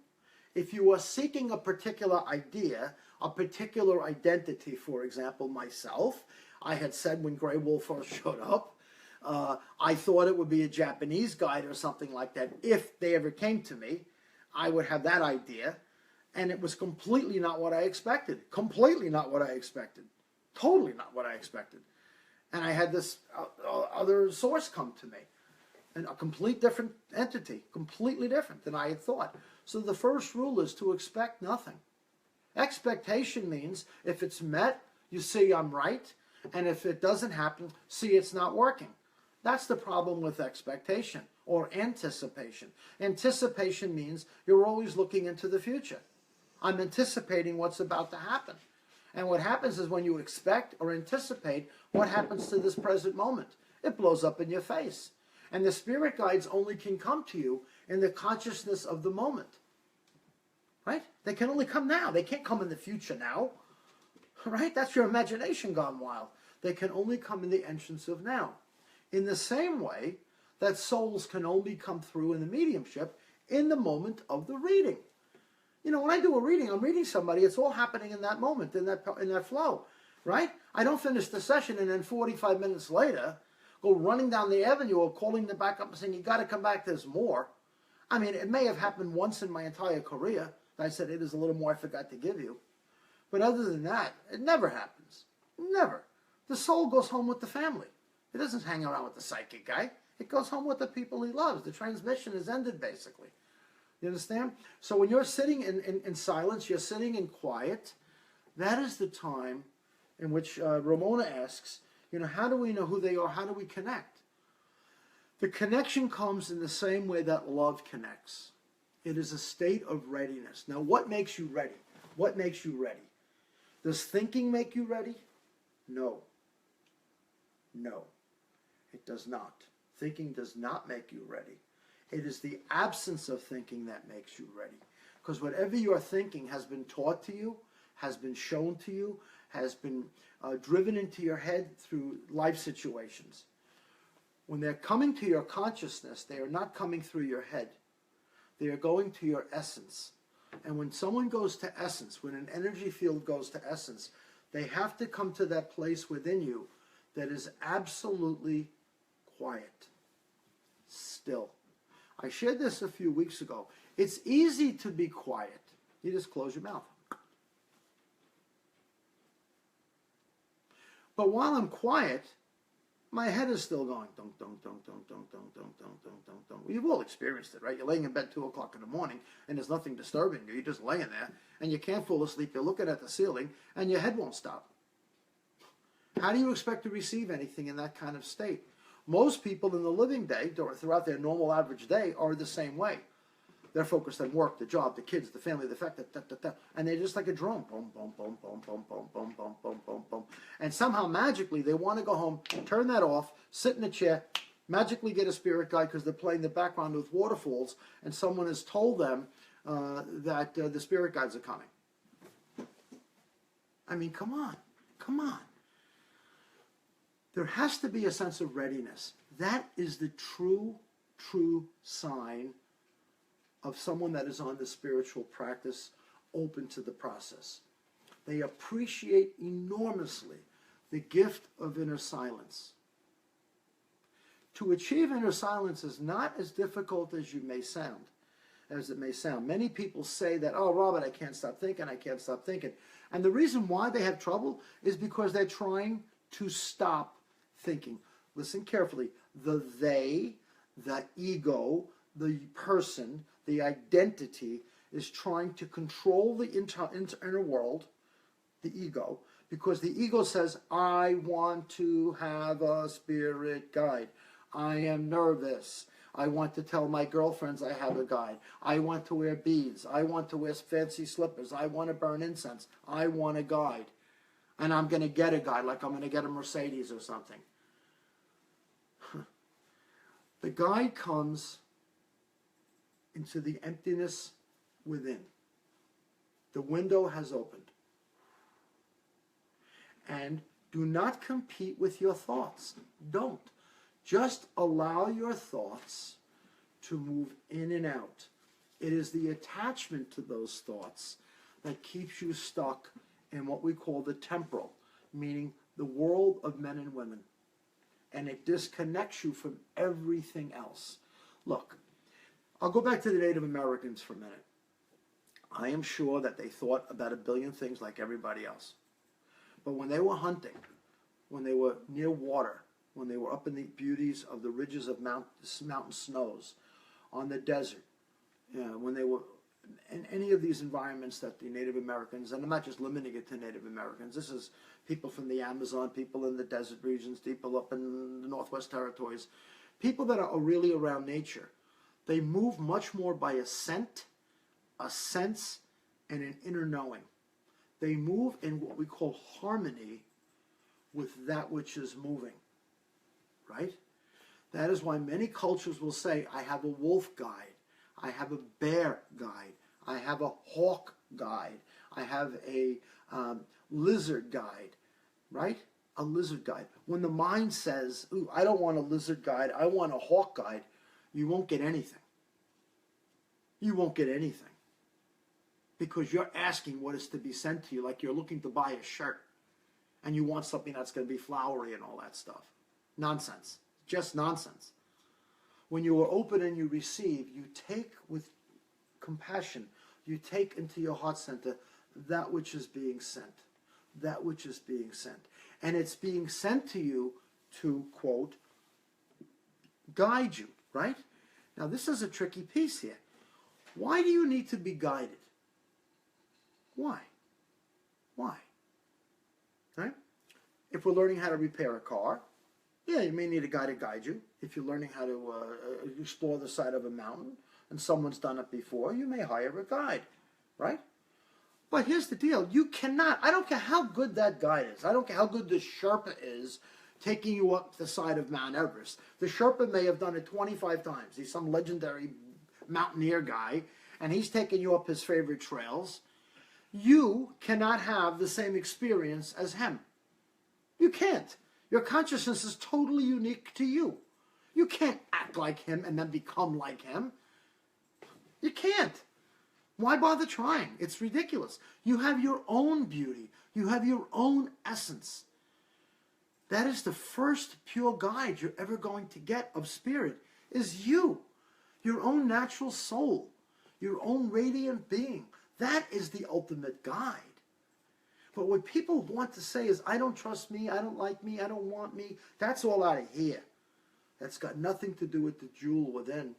if you are seeking a particular idea, a particular identity, for example, myself, I had said when Grey Wolf first showed up, I thought it would be a Japanese guide or something like that. If they ever came to me, I would have that idea. And it was completely not what I expected. Completely not what I expected. Totally not what I expected. And I had this other source come to me. And a complete different entity. Completely different than I had thought. So the first rule is to expect nothing. Expectation means if it's met, you see I'm right, and if it doesn't happen, see it's not working. That's the problem with expectation or anticipation. Anticipation means you're always looking into the future. I'm anticipating what's about to happen. And what happens is when you expect or anticipate, what happens to this present moment? It blows up in your face. And the spirit guides only can come to you in the consciousness of the moment. Right? They can only come now. They can't come in the future now. Right? That's your imagination gone wild. They can only come in the entrance of now. In the same way that souls can only come through in the mediumship in the moment of the reading. You know, when I do a reading, I'm reading somebody, it's all happening in that moment, in that flow, right? I don't finish the session and then 45 minutes later go running down the avenue or calling them back up and saying, you got to come back, there's more. I mean, it may have happened once in my entire career. I said, it is a little more I forgot to give you. But other than that, it never happens. Never. The soul goes home with the family. It doesn't hang around with the psychic guy. It goes home with the people he loves. The transmission is ended, basically. You understand? So when you're sitting in silence, you're sitting in quiet, that is the time in which Ramona asks, you know, how do we know who they are? How do we connect? The connection comes in the same way that love connects. It is a state of readiness. Now, what makes you ready? What makes you ready? Does thinking make you ready? No. No, it does not. Thinking does not make you ready. It is the absence of thinking that makes you ready. Because whatever you're thinking has been taught to you, has been shown to you, has been driven into your head through life situations. When they're coming to your consciousness, they are not coming through your head. They are going to your essence. And when someone goes to essence, when an energy field goes to essence, they have to come to that place within you that is absolutely quiet, still. I shared this a few weeks ago. It's easy to be quiet. You just close your mouth. But while I'm quiet, my head is still going, dunk, dunk, dunk, dunk, dunk, dunk, dunk, dunk, dunk, dunk, dunk. Well, you've all experienced it, right? You're laying in bed 2 o'clock in the morning, and there's nothing disturbing you. You're just laying there, and you can't fall asleep. You're looking at the ceiling, and your head won't stop. How do you expect to receive anything in that kind of state? Most people in the living day, throughout their normal average day, are the same way. They're focused on work, the job, the kids, the family, the fact that, and they're just like a drone. Boom, boom, boom, boom, boom, boom, boom, boom, boom, boom, boom. And somehow, magically, they want to go home, turn that off, sit in a chair, magically get a spirit guide because they're playing the background with waterfalls, and someone has told them that the spirit guides are coming. I mean, come on, come on. There has to be a sense of readiness. That is the true sign of someone that is on the spiritual practice, open to the process. They appreciate enormously the gift of inner silence. To achieve inner silence is not as difficult as it may sound. Many people say that, oh, Robert, I can't stop thinking, I can't stop thinking. And the reason why they have trouble is because they're trying to stop thinking. Listen carefully. The they, the ego, the person, the identity is trying to control the inner world, the ego, because the ego says, I want to have a spirit guide. I am nervous. I want to tell my girlfriends I have a guide. I want to wear beads. I want to wear fancy slippers. I want to burn incense. I want a guide. And I'm going to get a guide, like I'm going to get a Mercedes or something. The guide comes into the emptiness within. The window has opened. And do not compete with your thoughts. Don't. Just allow your thoughts to move in and out. It is the attachment to those thoughts that keeps you stuck in what we call the temporal, meaning the world of men and women. And it disconnects you from everything else. Look, I'll go back to the Native Americans for a minute. I am sure that they thought about a billion things like everybody else. But when they were hunting, when they were near water, when they were up in the beauties of the ridges of mountain snows, on the desert, when they were in any of these environments that the Native Americans, and I'm not just limiting it to Native Americans, this is people from the Amazon, people in the desert regions, people up in the Northwest Territories, people that are really around nature, they move much more by a scent, a sense, and an inner knowing. They move in what we call harmony with that which is moving, right? That is why many cultures will say, I have a wolf guide, I have a bear guide, I have a hawk guide, I have a lizard guide, right? A lizard guide. When the mind says, ooh, I don't want a lizard guide, I want a hawk guide, you won't get anything. You won't get anything. Because you're asking what is to be sent to you, like you're looking to buy a shirt and you want something that's going to be flowery and all that stuff. Nonsense. Just nonsense. When you are open and you receive, you take with compassion, you take into your heart center that which is being sent. That which is being sent. And it's being sent to you to, quote, guide you, right? Now this is a tricky piece here. Why do you need to be guided? Why? Why? Right? If we're learning how to repair a car, yeah, you may need a guy to guide you. If you're learning how to explore the side of a mountain and someone's done it before, you may hire a guide, right? But here's the deal. You cannot, I don't care how good that guide is. I don't care how good the Sherpa is taking you up the side of Mount Everest. The Sherpa may have done it 25 times. He's some legendary mountaineer guy, and he's taking you up his favorite trails. You cannot have the same experience as him. You can't. Your consciousness is totally unique to you. You can't act like him and then become like him. You can't. Why bother trying? It's ridiculous. You have your own beauty. You have your own essence. That is the first pure guide you're ever going to get of spirit, is you. Your own natural soul. Your own radiant being. That is the ultimate guide. But what people want to say is, I don't trust me, I don't like me, I don't want me. That's all out of here. That's got nothing to do with the jewel within.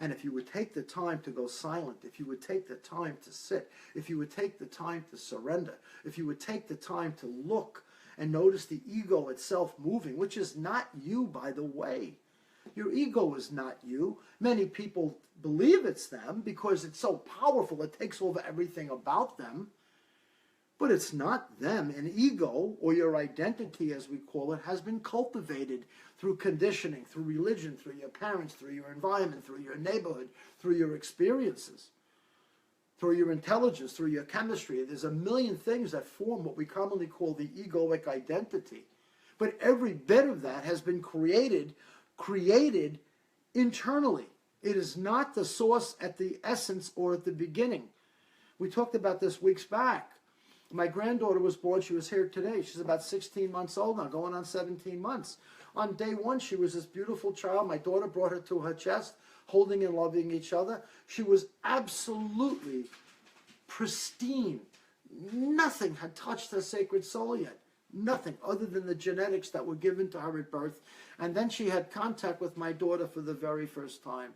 And if you would take the time to go silent, if you would take the time to sit, if you would take the time to surrender, if you would take the time to look and notice the ego itself moving, which is not you, by the way. Your ego is not you. Many people believe it's them because it's so powerful, it takes over everything about them. But it's not them. An ego, or your identity as we call it, has been cultivated through conditioning, through religion, through your parents, through your environment, through your neighborhood, through your experiences, through your intelligence, through your chemistry. There's a million things that form what we commonly call the egoic identity. But every bit of that has been created internally. It is not the source at the essence or at the beginning. We talked about this weeks back. My granddaughter was born, she was here today. She's about 16 months old now, going on 17 months. On day one, she was this beautiful child. My daughter brought her to her chest, holding and loving each other. She was absolutely pristine. Nothing had touched her sacred soul yet. Nothing other than the genetics that were given to her at birth. And then she had contact with my daughter for the very first time.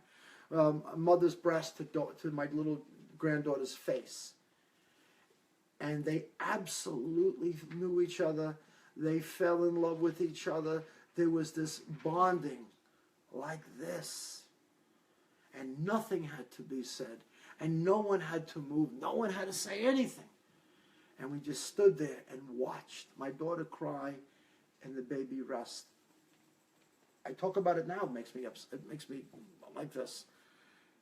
A mother's breast to my little granddaughter's face. And they absolutely knew each other. They fell in love with each other. There was this bonding like this. And nothing had to be said. And no one had to move. No one had to say anything. And we just stood there and watched my daughter cry and the baby rest. I talk about it now. It makes me upset. It makes me like this.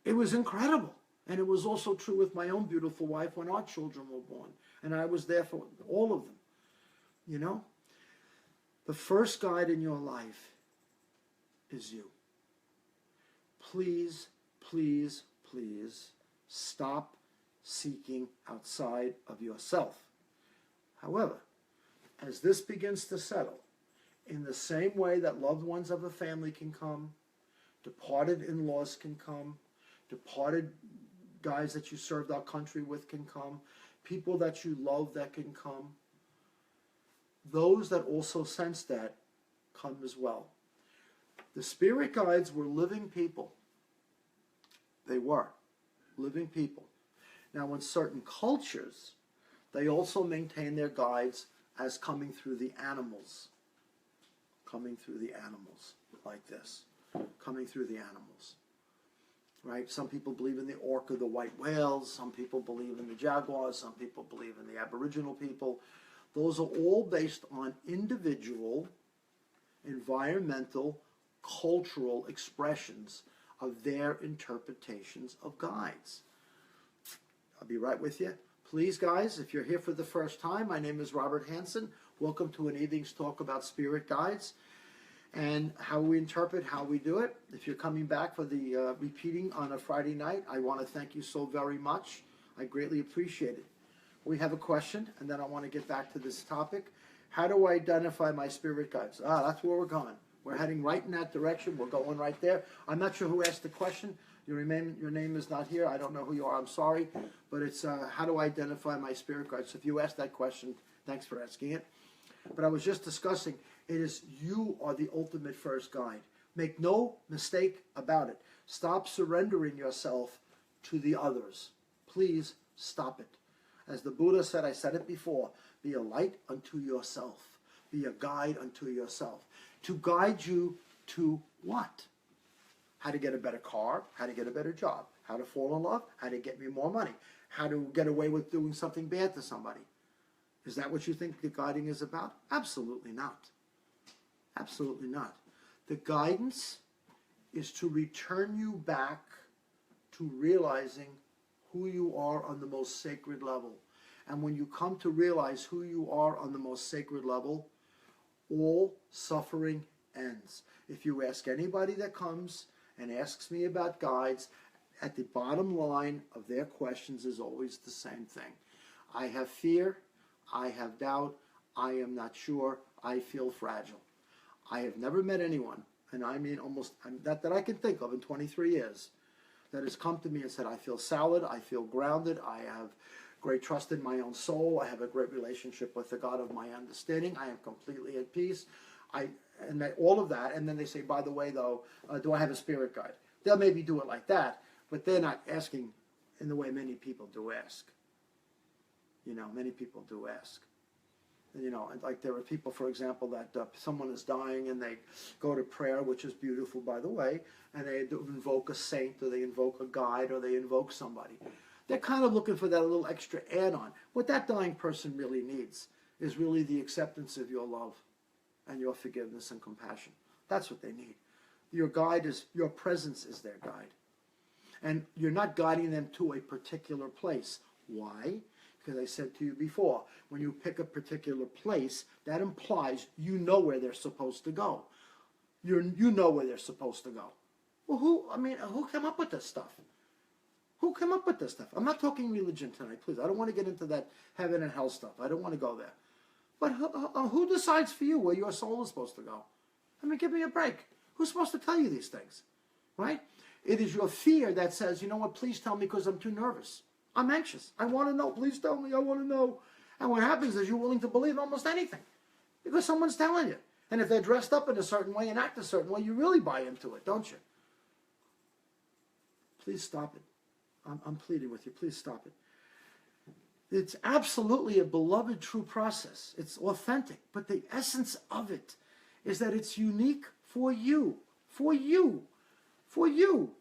It was incredible. And it was also true with my own beautiful wife when our children were born. And I was there for all of them. You know? The first guide in your life is you. Please, please, please stop seeking outside of yourself. However, as this begins to settle, in the same way that loved ones of a family can come, departed in-laws can come, departed guys that you served our country with can come, people that you love that can come, those that also sense that come as well. The spirit guides were living people. They were. living people. Now, in certain cultures, they also maintain their guides as coming through the animals. Coming through the animals, like this. Coming through the animals. Right? Some people believe in the orca, the white whales. Some people believe in the jaguars. Some people believe in the Aboriginal people. Those are all based on individual, environmental, cultural expressions of their interpretations of guides. I'll be right with you. Please, guys, if you're here for the first time, my name is Robert Hansen. Welcome to an evening's talk about spirit guides and how we interpret, how we do it. If you're coming back for the repeating on a Friday night, I want to thank you so very much. I greatly appreciate it. We have a question, and then I want to get back to this topic. How do I identify my spirit guides? That's where we're going. We're heading right in that direction. We're going right there. I'm not sure who asked the question. Your name is not here. I don't know who you are. I'm sorry. But it's how do I identify my spirit guides? So if you asked that question, thanks for asking it. But I was just discussing, it is you are the ultimate first guide. Make no mistake about it. Stop surrendering yourself to the others. Please stop it. As the Buddha said, I said it before, be a light unto yourself. Be a guide unto yourself. To guide you to what? How to get a better car, how to get a better job, how to fall in love, how to get me more money, how to get away with doing something bad to somebody. Is that what you think the guiding is about? Absolutely not. Absolutely not. The guidance is to return you back to realizing who you are on the most sacred level. And when you come to realize who you are on the most sacred level, all suffering ends. If you ask anybody that comes and asks me about guides, at the bottom line of their questions is always the same thing. I have fear, I have doubt, I am not sure, I feel fragile. I have never met anyone, and I mean almost, that I can think of in 23 years, that has come to me and said, I feel solid, I feel grounded, I have great trust in my own soul, I have a great relationship with the God of my understanding, I am completely at peace, all of that, and then they say, by the way, though, do I have a spirit guide? They'll maybe do it like that, but they're not asking in the way many people do ask. Many people do ask. And like there are people, for example, that someone is dying and they go to prayer, which is beautiful, by the way, and they invoke a saint, or they invoke a guide, or they invoke somebody. They're kind of looking for that little extra add-on. What that dying person really needs is really the acceptance of your love and your forgiveness and compassion. That's what they need. Your guide is, your presence is their guide. And you're not guiding them to a particular place. Why? Because I said to you before, when you pick a particular place, that implies you know where they're supposed to go. You know where they're supposed to go. Well, who came up with this stuff? Who came up with this stuff? I'm not talking religion tonight, please. I don't want to get into that heaven and hell stuff. I don't want to go there. But who decides for you where your soul is supposed to go? Give me a break. Who's supposed to tell you these things? Right? It is your fear that says, you know what, please tell me because I'm too nervous. I'm anxious. I want to know. Please tell me. I want to know. And what happens is you're willing to believe almost anything because someone's telling you. And if they're dressed up in a certain way and act a certain way, you really buy into it, don't you? Please stop it. I'm pleading with you. Please stop it. It's absolutely a beloved, true process. It's authentic. But the essence of it is that it's unique for you. For you. For you.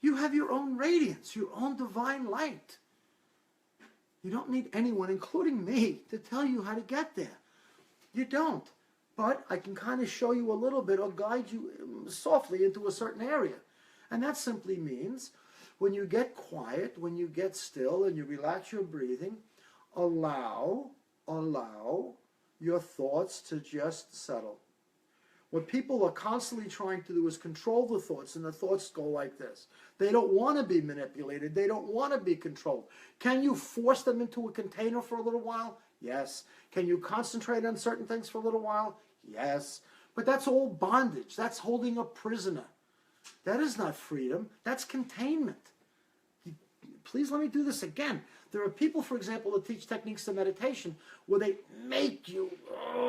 You have your own radiance, your own divine light. You don't need anyone, including me, to tell you how to get there. You don't. But I can kind of show you a little bit or guide you softly into a certain area. And that simply means when you get quiet, when you get still and you relax your breathing, allow your thoughts to just settle. What people are constantly trying to do is control the thoughts, and the thoughts go like this. They don't want to be manipulated. They don't want to be controlled. Can you force them into a container for a little while? Yes. Can you concentrate on certain things for a little while? Yes. But that's all bondage. That's holding a prisoner. That is not freedom. That's containment. Please let me do this again. There are people, for example, that teach techniques of meditation where they make you,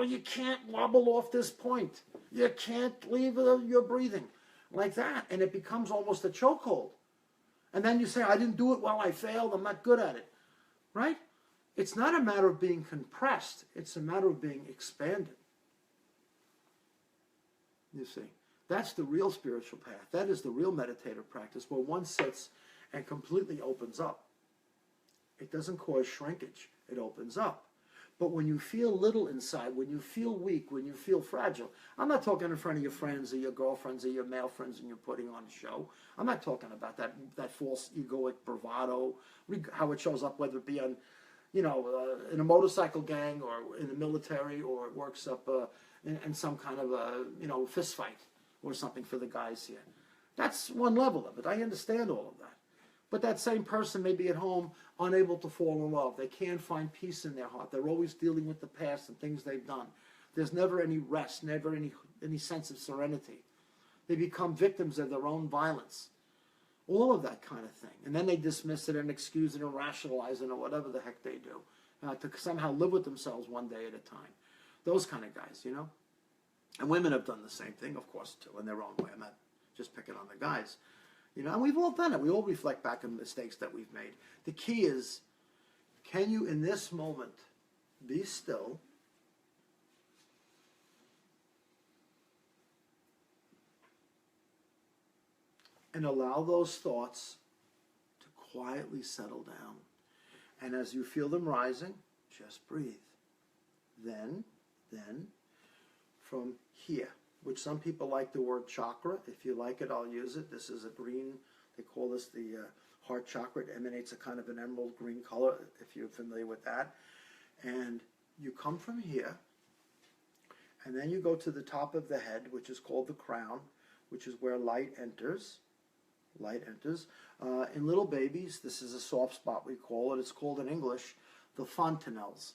you can't wobble off this point. You can't leave your breathing like that. And it becomes almost a chokehold. And then you say, I didn't do it well, I failed, I'm not good at it. Right? It's not a matter of being compressed. It's a matter of being expanded. You see, that's the real spiritual path. That is the real meditative practice where one sits and completely opens up. It doesn't cause shrinkage. It opens up. But when you feel little inside, when you feel weak, when you feel fragile, I'm not talking in front of your friends or your girlfriends or your male friends and you're putting on a show. I'm not talking about that false egoic bravado, how it shows up, whether it be on, in a motorcycle gang or in the military, or it works up in some kind of a, fist fight or something for the guys here. That's one level of it. I understand all of that. But that same person may be at home unable to fall in love. They can't find peace in their heart. They're always dealing with the past and things they've done. There's never any rest, never any sense of serenity. They become victims of their own violence. All of that kind of thing. And then they dismiss it and excuse it and rationalize it or whatever the heck they do to somehow live with themselves one day at a time. Those kind of guys, And women have done the same thing, of course, too, in their own way. I'm not just picking on the guys. And we've all done it. We all reflect back on mistakes that we've made. The key is, can you in this moment be still and allow those thoughts to quietly settle down? And as you feel them rising, just breathe. Then, from here, which some people like the word chakra. If you like it, I'll use it. This is a green, they call this the heart chakra. It emanates a kind of an emerald green color, if you're familiar with that. And you come from here, and then you go to the top of the head, which is called the crown, which is where light enters. Light enters. In little babies, this is a soft spot, we call it. It's called in English the fontanelles.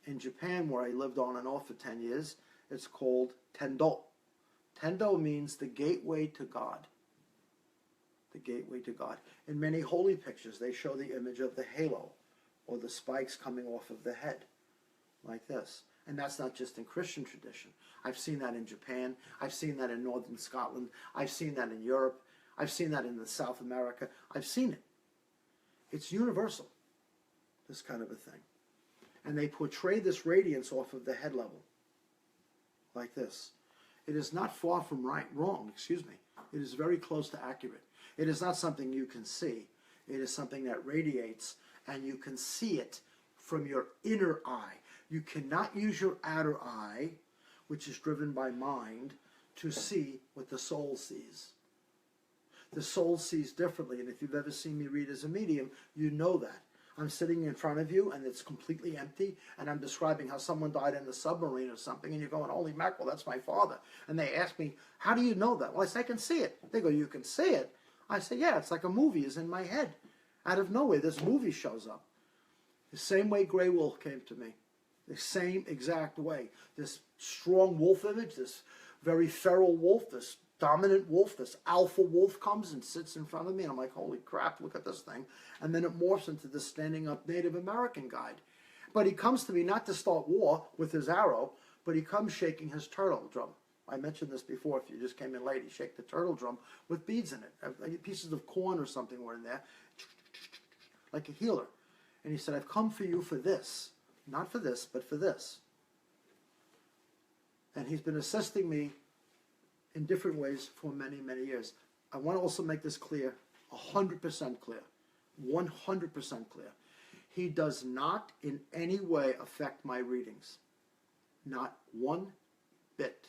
In Japan, where I lived on and off for 10 years, it's called tendo. Tendo means the gateway to God. The gateway to God. In many holy pictures, they show the image of the halo or the spikes coming off of the head, like this. And that's not just in Christian tradition. I've seen that in Japan. I've seen that in northern Scotland. I've seen that in Europe. I've seen that in South America. I've seen it. It's universal, this kind of a thing. And they portray this radiance off of the head level, like this. It is not far from wrong. It is very close to accurate. It is not something you can see. It is something that radiates, and you can see it from your inner eye. You cannot use your outer eye, which is driven by mind, to see what the soul sees. The soul sees differently, and if you've ever seen me read as a medium, you know that. I'm sitting in front of you, and it's completely empty, and I'm describing how someone died in the submarine or something, and you're going, holy mackerel, that's my father. And they ask me, how do you know that? Well, I say, I can see it. They go, you can see it? I say, yeah, it's like a movie is in my head. Out of nowhere, this movie shows up. The same way Grey Wolf came to me. The same exact way. This strong wolf image, this very feral wolf, this dominant wolf, this alpha wolf comes and sits in front of me, and I'm like, holy crap, look at this thing. And then it morphs into this standing up Native American guide. But he comes to me not to start war with his arrow, but he comes shaking his turtle drum. I mentioned this before, if you just came in late, he shake the turtle drum with beads in it. Pieces of corn or something were in there, like a healer. And he said, I've come for you for this. Not for this, but for this. And he's been assisting me in different ways for many, many years. I want to also make this clear, 100% clear, 100% clear. He does not in any way affect my readings. Not one bit.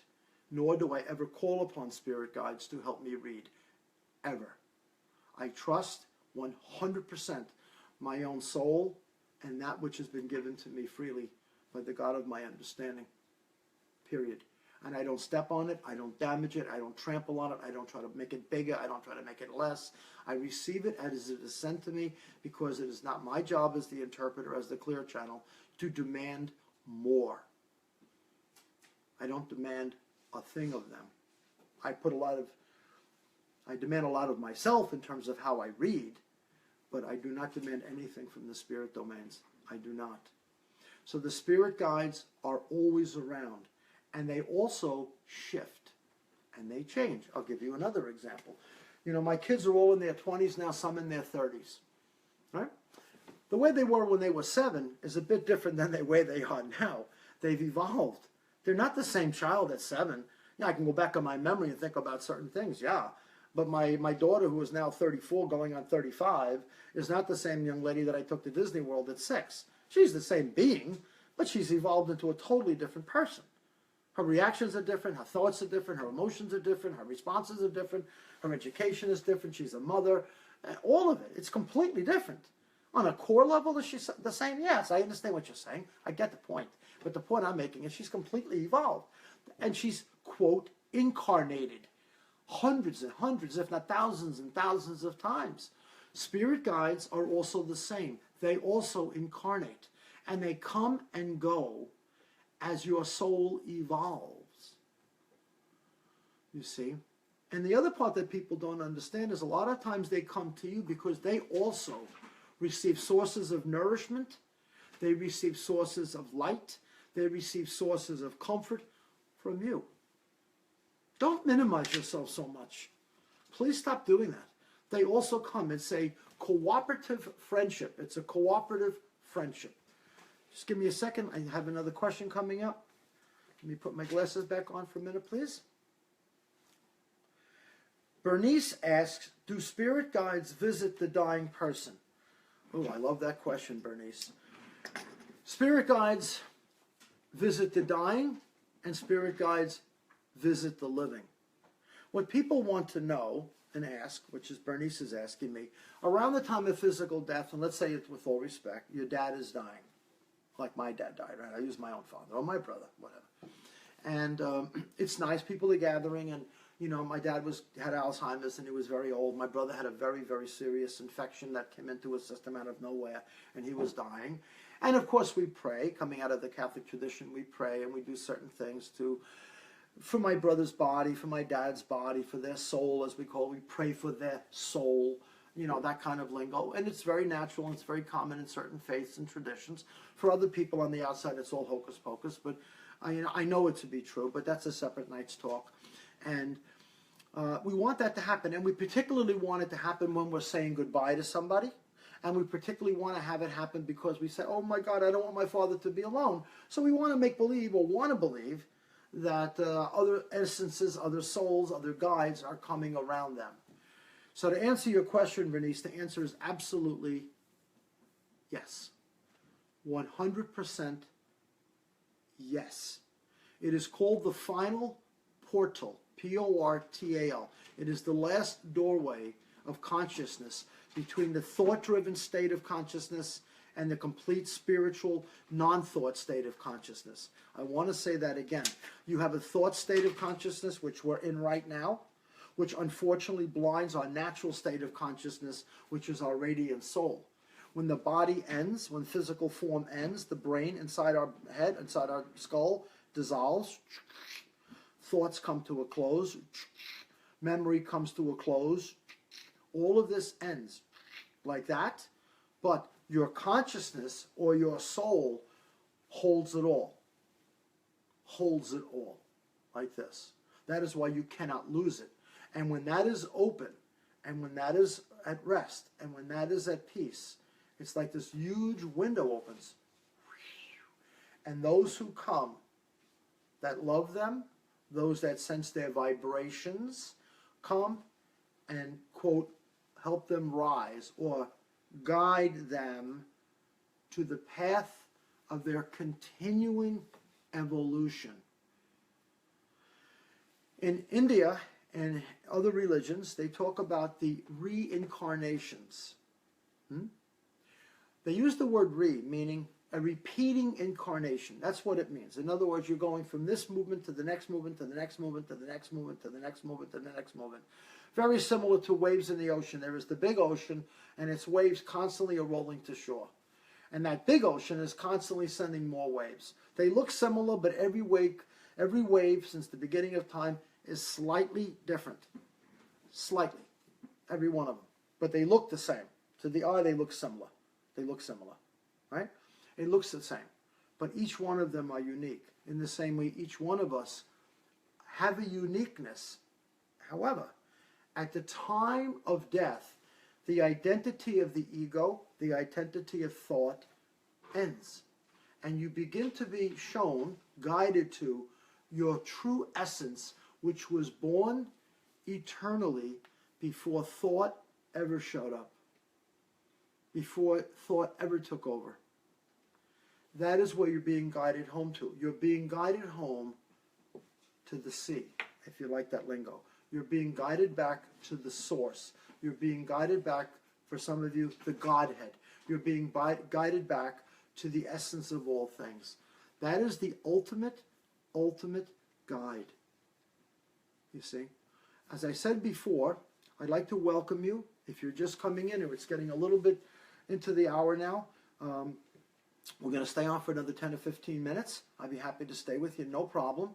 Nor do I ever call upon spirit guides to help me read. Ever. I trust 100% my own soul and that which has been given to me freely by the God of my understanding. Period. And I don't step on it, I don't damage it, I don't trample on it, I don't try to make it bigger, I don't try to make it less. I receive it as it is sent to me because it is not my job as the interpreter, as the clear channel, to demand more. I don't demand a thing of them. I demand a lot of myself in terms of how I read, but I do not demand anything from the spirit domains. I do not. So the spirit guides are always around. And they also shift, and they change. I'll give you another example. You know, my kids are all in their 20s now, some in their 30s. Right? The way they were when they were 7 is a bit different than the way they are now. They've evolved. They're not the same child at 7. Yeah, I can go back on my memory and think about certain things, yeah. But my daughter, who is now 34, going on 35, is not the same young lady that I took to Disney World at 6. She's the same being, but she's evolved into a totally different person. Her reactions are different, her thoughts are different, her emotions are different, her responses are different, her education is different, she's a mother, all of it. It's completely different. On a core level, is she the same? Yes, I understand what you're saying. I get the point. But the point I'm making is she's completely evolved. And she's, quote, incarnated hundreds and hundreds, if not thousands and thousands of times. Spirit guides are also the same. They also incarnate. And they come and go as your soul evolves. You see? And the other part that people don't understand is a lot of times they come to you because they also receive sources of nourishment. They receive sources of light. They receive sources of comfort from you. Don't minimize yourself so much. Please stop doing that. They also come. It's a cooperative friendship. It's a cooperative friendship. Just give me a second. I have another question coming up. Let me put my glasses back on for a minute, please. Bernice asks, do spirit guides visit the dying person? Oh, I love that question, Bernice. Spirit guides visit the dying, and spirit guides visit the living. What people want to know and ask, which is Bernice is asking me, around the time of physical death, and let's say it with all respect, your dad is dying, like my dad died, right? I use my own father, or my brother, whatever. And it's nice, people are gathering, and you know, my dad had Alzheimer's and he was very old. My brother had a very, very serious infection that came into his system out of nowhere, and he was dying. And of course we pray, coming out of the Catholic tradition, we pray and we do certain things for my brother's body, for my dad's body, for their soul, as we call it. We pray for their soul, you know, that kind of lingo. And it's very natural and it's very common in certain faiths and traditions. For other people on the outside, it's all hocus pocus, but I know it to be true, but that's a separate night's talk. And we want that to happen, and we particularly want it to happen when we're saying goodbye to somebody, and we particularly want to have it happen because we say, oh my God, I don't want my father to be alone. So we want to make believe, or want to believe, that other essences, other souls, other guides are coming around them. So to answer your question, Bernice, the answer is absolutely yes. 100% yes. It is called the final portal. P-O-R-T-A-L. It is the last doorway of consciousness between the thought-driven state of consciousness and the complete spiritual non-thought state of consciousness. I want to say that again. You have a thought state of consciousness, which we're in right now, which unfortunately blinds our natural state of consciousness, which is our radiant soul. When the body ends, when physical form ends, the brain inside our head, inside our skull, dissolves. Thoughts come to a close. Memory comes to a close. All of this ends like that, but your consciousness or your soul holds it all. Holds it all like this. That is why you cannot lose it. And when that is open, and when that is at rest, and when that is at peace, it's like this huge window opens. And those who come that love them, those that sense their vibrations, come and, quote, help them rise or guide them to the path of their continuing evolution. In India and other religions, they talk about the reincarnations. They use the word re, meaning a repeating incarnation. That's what it means. In other words, you're going from this movement to the next movement, to the next movement, to the next movement, to the next movement, to the next movement. Very similar to waves in the ocean. There is the big ocean, and its waves constantly are rolling to shore. And that big ocean is constantly sending more waves. They look similar, but every wave since the beginning of time is slightly different. Slightly. Every one of them. But they look the same. To the eye, they look similar. They look similar. Right? It looks the same. But each one of them are unique. In the same way, each one of us have a uniqueness. However, At the time of death, the identity of the ego, the identity of thought, ends. And you begin to be shown, guided to, your true essence, which was born eternally before thought ever showed up, before thought ever took over. That is where you're being guided home to. You're being guided home to the sea, if you like that lingo. You're being guided back to the source. You're being guided back, for some of you, the Godhead. You're being guided back to the essence of all things. That is the ultimate guide. You see? As I said before, I'd like to welcome you. If you're just coming in, or it's getting a little bit into the hour now, we're going to stay on for another 10 or 15 minutes. I'd be happy to stay with you, no problem.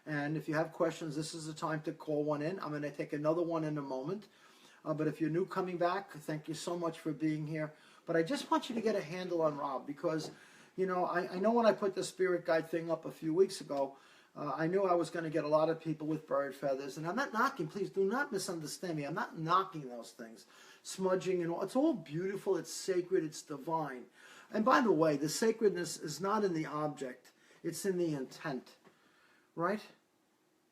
And if you have questions, this is the time to call one in. I'm going to take another one in a moment. But if you're new coming back, thank you so much for being here. But I just want you to get a handle on Rob, because, you know, I know when I put the spirit guide thing up a few weeks ago, I knew I was going to get a lot of people with bird feathers. And I'm not knocking, please do not misunderstand me. I'm not knocking those things. Smudging and all. It's all beautiful. It's sacred. It's divine. And by the way, the sacredness is not in the object. It's in the intent. Right?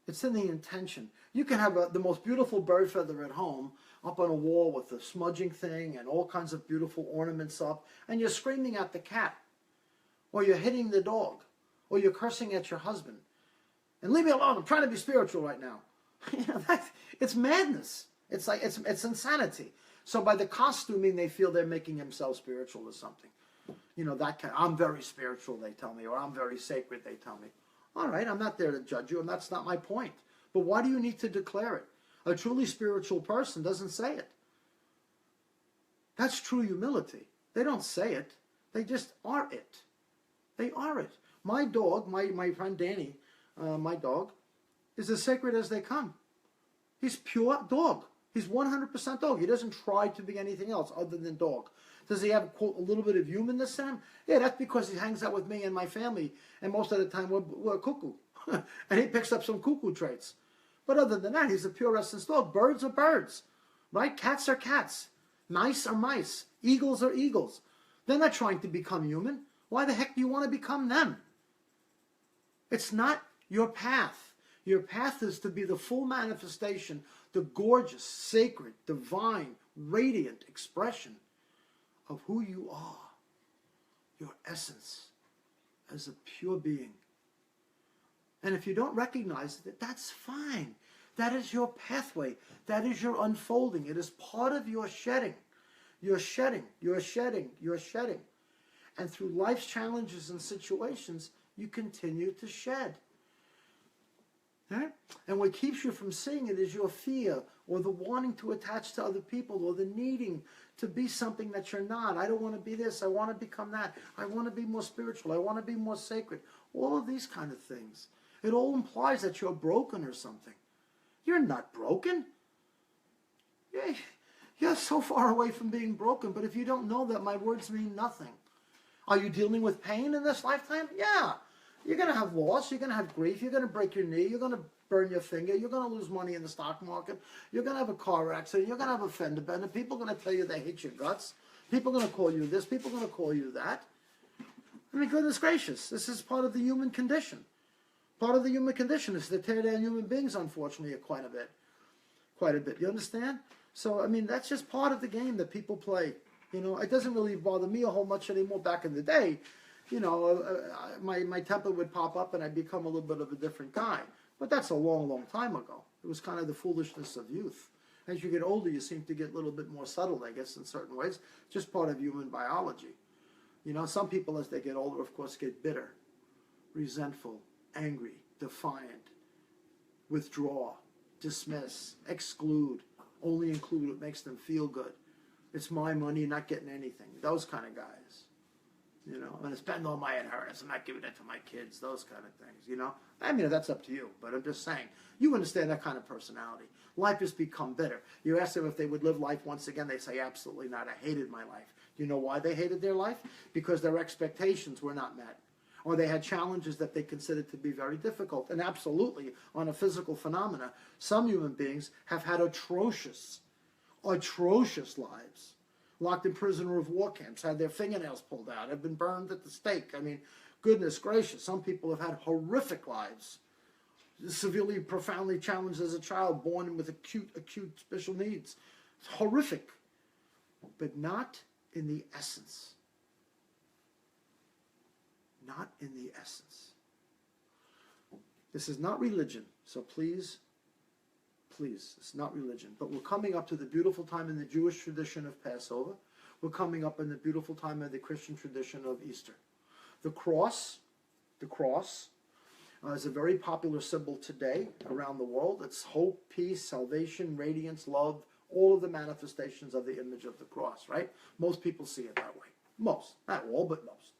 It's in the intention. You can have the most beautiful bird feather at home up on a wall with the smudging thing and all kinds of beautiful ornaments up, and you're screaming at the cat, or you're hitting the dog, or you're cursing at your husband. And leave me alone, I'm trying to be spiritual right now. You know, it's madness. It's like it's insanity. So by the costuming, they feel they're making themselves spiritual or something. You know, that kind. I'm very spiritual, they tell me, or I'm very sacred, they tell me. All right, I'm not there to judge you, and that's not my point. But why do you need to declare it? A truly spiritual person doesn't say it. That's true humility. They don't say it. They just are it. They are it. My dog, my friend Danny, my dog, is as sacred as they come. He's pure dog. He's 100% dog. He doesn't try to be anything else other than dog. Does he have, quote, a little bit of humanness in him? Yeah, that's because he hangs out with me and my family, and most of the time we're cuckoo. And he picks up some cuckoo traits. But other than that, he's a pure essence dog. Birds are birds, right? Cats are cats. Mice are mice. Eagles are eagles. They're not trying to become human. Why the heck do you want to become them? It's not your path. Your path is to be the full manifestation, the gorgeous, sacred, divine, radiant expression of who you are, your essence as a pure being. And if you don't recognize it, that's fine. That is your pathway. That is your unfolding. It is part of your shedding. You're shedding, you're shedding, you're shedding. And through life's challenges and situations, you continue to shed. Right? And what keeps you from seeing it is your fear, or the wanting to attach to other people, or the needing to be something that you're not. I don't want to be this. I want to become that. I want to be more spiritual. I want to be more sacred. All of these kind of things. It all implies that you're broken or something. You're not broken. You're so far away from being broken, but if you don't know that, my words mean nothing. Are you dealing with pain in this lifetime? Yeah. You're going to have loss. You're going to have grief. You're going to break your knee. You're going to burn your finger. You're going to lose money in the stock market. You're going to have a car accident. You're going to have a fender bender. People are going to tell you they hate your guts. People are going to call you this. People are going to call you that. I mean, goodness gracious. This is part of the human condition. Part of the human condition is to tear down human beings, unfortunately, quite a bit. Quite a bit. You understand? So, I mean, that's just part of the game that people play. You know, it doesn't really bother me a whole much anymore. Back in the day, you know, my temper would pop up and I'd become a little bit of a different guy. But that's a long, long time ago. It was kind of the foolishness of youth. As you get older, you seem to get a little bit more subtle, I guess, in certain ways. Just part of human biology. You know, some people, as they get older, of course, get bitter, resentful, angry, defiant, withdraw, dismiss, exclude, only include what makes them feel good. It's my money, you're not getting anything. Those kind of guys. You know, I'm going to spend all my inheritance. I'm not giving it to my kids. Those kind of things, you know. I mean, that's up to you, but I'm just saying. You understand that kind of personality. Life has become bitter. You ask them if they would live life once again, they say, absolutely not. I hated my life. Do you know why they hated their life? Because their expectations were not met. or they had challenges that they considered to be very difficult. And absolutely, on a physical phenomena, some human beings have had atrocious lives. Locked in prisoner of war camps, had their fingernails pulled out, have been burned at the stake. I mean, goodness gracious, some people have had horrific lives. Severely, profoundly challenged as a child, born with acute special needs. It's horrific, but not in the essence. Not in the essence. This is not religion, so please, it's not religion. But we're coming up to the beautiful time in the Jewish tradition of Passover. We're coming up in the beautiful time in the Christian tradition of Easter. The cross is a very popular symbol today around the world. It's hope, peace, salvation, radiance, love, all of the manifestations of the image of the cross, right? Most people see it that way. Most. Not all, but most.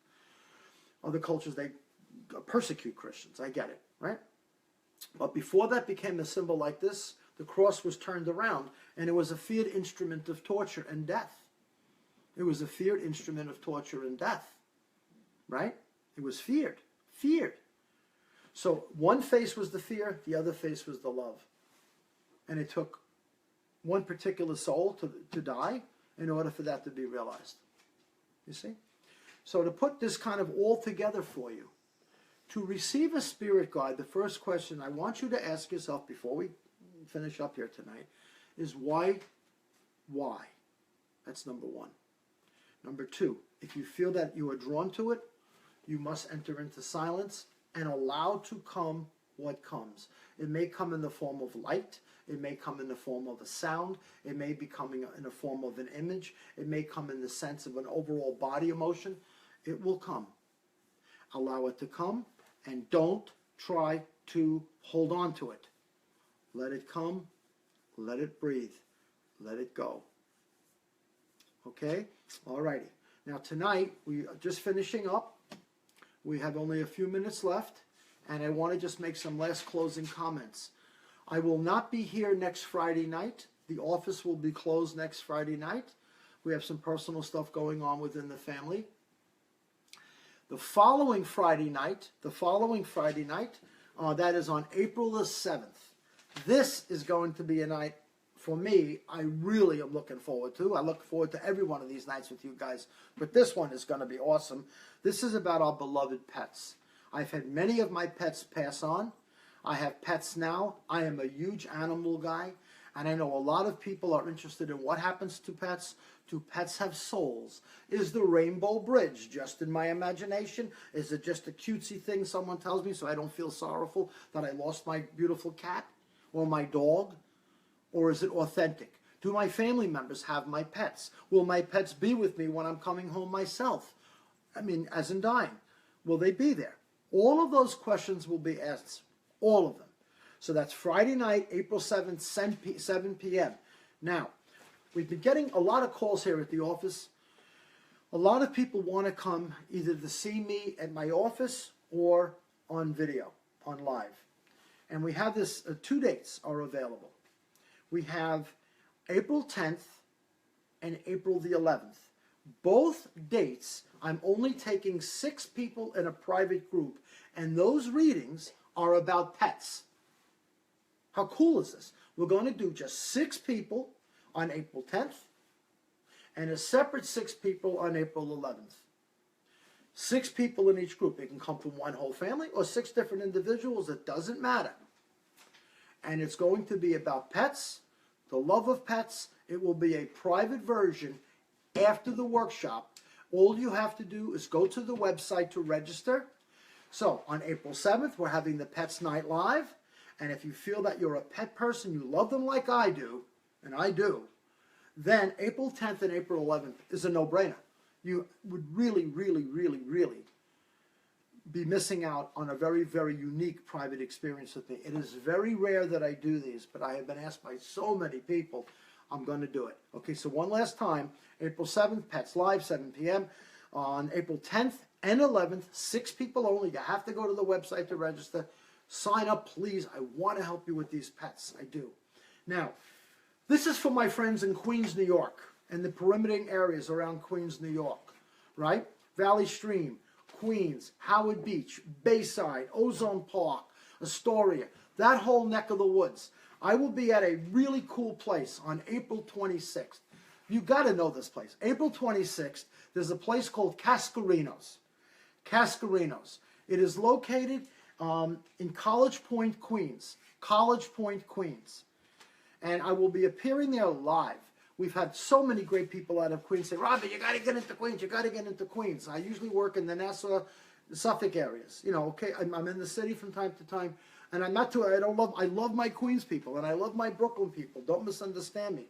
Other cultures, they persecute Christians. I get it, right? But before that became a symbol like this, the cross was turned around, and it was a feared instrument of torture and death. It was a feared instrument of torture and death, right? It was feared. So one face was the fear, the other face was the love. And it took one particular soul to die in order for that to be realized. You see? So to put this kind of all together for you, to receive a spirit guide, the first question I want you to ask yourself before we finish up here tonight is why? Why? That's number one. Number two, if you feel that you are drawn to it, you must enter into silence and allow to come what comes. It may come in the form of light. It may come in the form of a sound. It may be coming in the form of an image. It may come in the sense of an overall body emotion. It will come. Allow it to come, and don't try to hold on to it. Let it come. Let it breathe. Let it go. Okay? All righty. Now tonight, we are just finishing up. We have only a few minutes left, and I want to just make some last closing comments. I will not be here next Friday night. The office will be closed next Friday night. We have some personal stuff going on within the family. The following Friday night, that is on April the 7th. This is going to be a night, for me, I really am looking forward to. I look forward to every one of these nights with you guys, but this one is going to be awesome. This is about our beloved pets. I've had many of my pets pass on. I have pets now. I am a huge animal guy, and I know a lot of people are interested in what happens to pets. Do pets have souls? Is the rainbow bridge just in my imagination? Is it just a cutesy thing someone tells me so I don't feel sorrowful that I lost my beautiful cat or my dog? Or is it authentic? Do my family members have my pets? Will my pets be with me when I'm coming home myself? I mean, as in dying. Will they be there? All of those questions will be asked. All of them. So that's Friday night, April 7th, 7 p.m. Now, we've been getting a lot of calls here at the office. A lot of people want to come either to see me at my office or on video, on live. And we have this, 2 dates are available. We have April 10th and April the 11th. Both dates, I'm only taking 6 people in a private group, and those readings are about pets. How cool is this? We're going to do just 6 people on April 10th and a separate 6 people on April 11th. 6 people in each group. It can come from one whole family or 6 different individuals. It doesn't matter. And it's going to be about pets, the love of pets. It will be a private version after the workshop. All you have to do is go to the website to register. So on April 7th, we're having the Pets Night Live. And if you feel that you're a pet person, you love them like I do, and I do, then April 10th and April 11th is a no-brainer. You would really, really, really, really be missing out on a very, very unique private experience with me. It is very rare that I do these, but I have been asked by so many people, I'm going to do it. Okay, so one last time, April 7th, Pets Live, 7 p.m. On April 10th and 11th, 6 people only. You have to go to the website to register. Sign up, please. I want to help you with these pets. I do. Now, this is for my friends in Queens, New York, and the perimeter areas around Queens, New York, right? Valley Stream, Queens, Howard Beach, Bayside, Ozone Park, Astoria, that whole neck of the woods. I will be at a really cool place on April 26th. You got to know this place. April 26th, there's a place called Cascarinos. Cascarinos. It is located in College Point, Queens. College Point, Queens. And I will be appearing there live. We've had so many great people out of Queens say, Robert, you got to get into Queens. You got to get into Queens. I usually work in the Nassau, Suffolk areas. You know, okay, I'm in the city from time to time. And I'm not too, I love my Queens people and I love my Brooklyn people. Don't misunderstand me.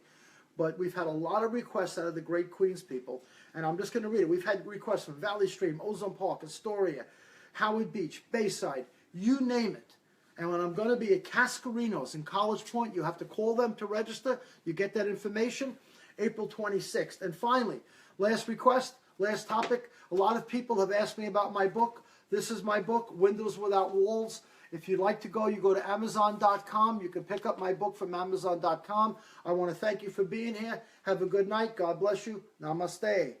But we've had a lot of requests out of the great Queens people. And I'm just going to read it. We've had requests from Valley Stream, Ozone Park, Astoria, Howard Beach, Bayside, you name it. And when I'm going to be at Cascarinos in College Point, you have to call them to register. You get that information, April 26th. And finally, last request, last topic. A lot of people have asked me about my book. This is my book, Windows Without Walls. If you'd like to go, you go to Amazon.com. You can pick up my book from Amazon.com. I want to thank you for being here. Have a good night. God bless you. Namaste.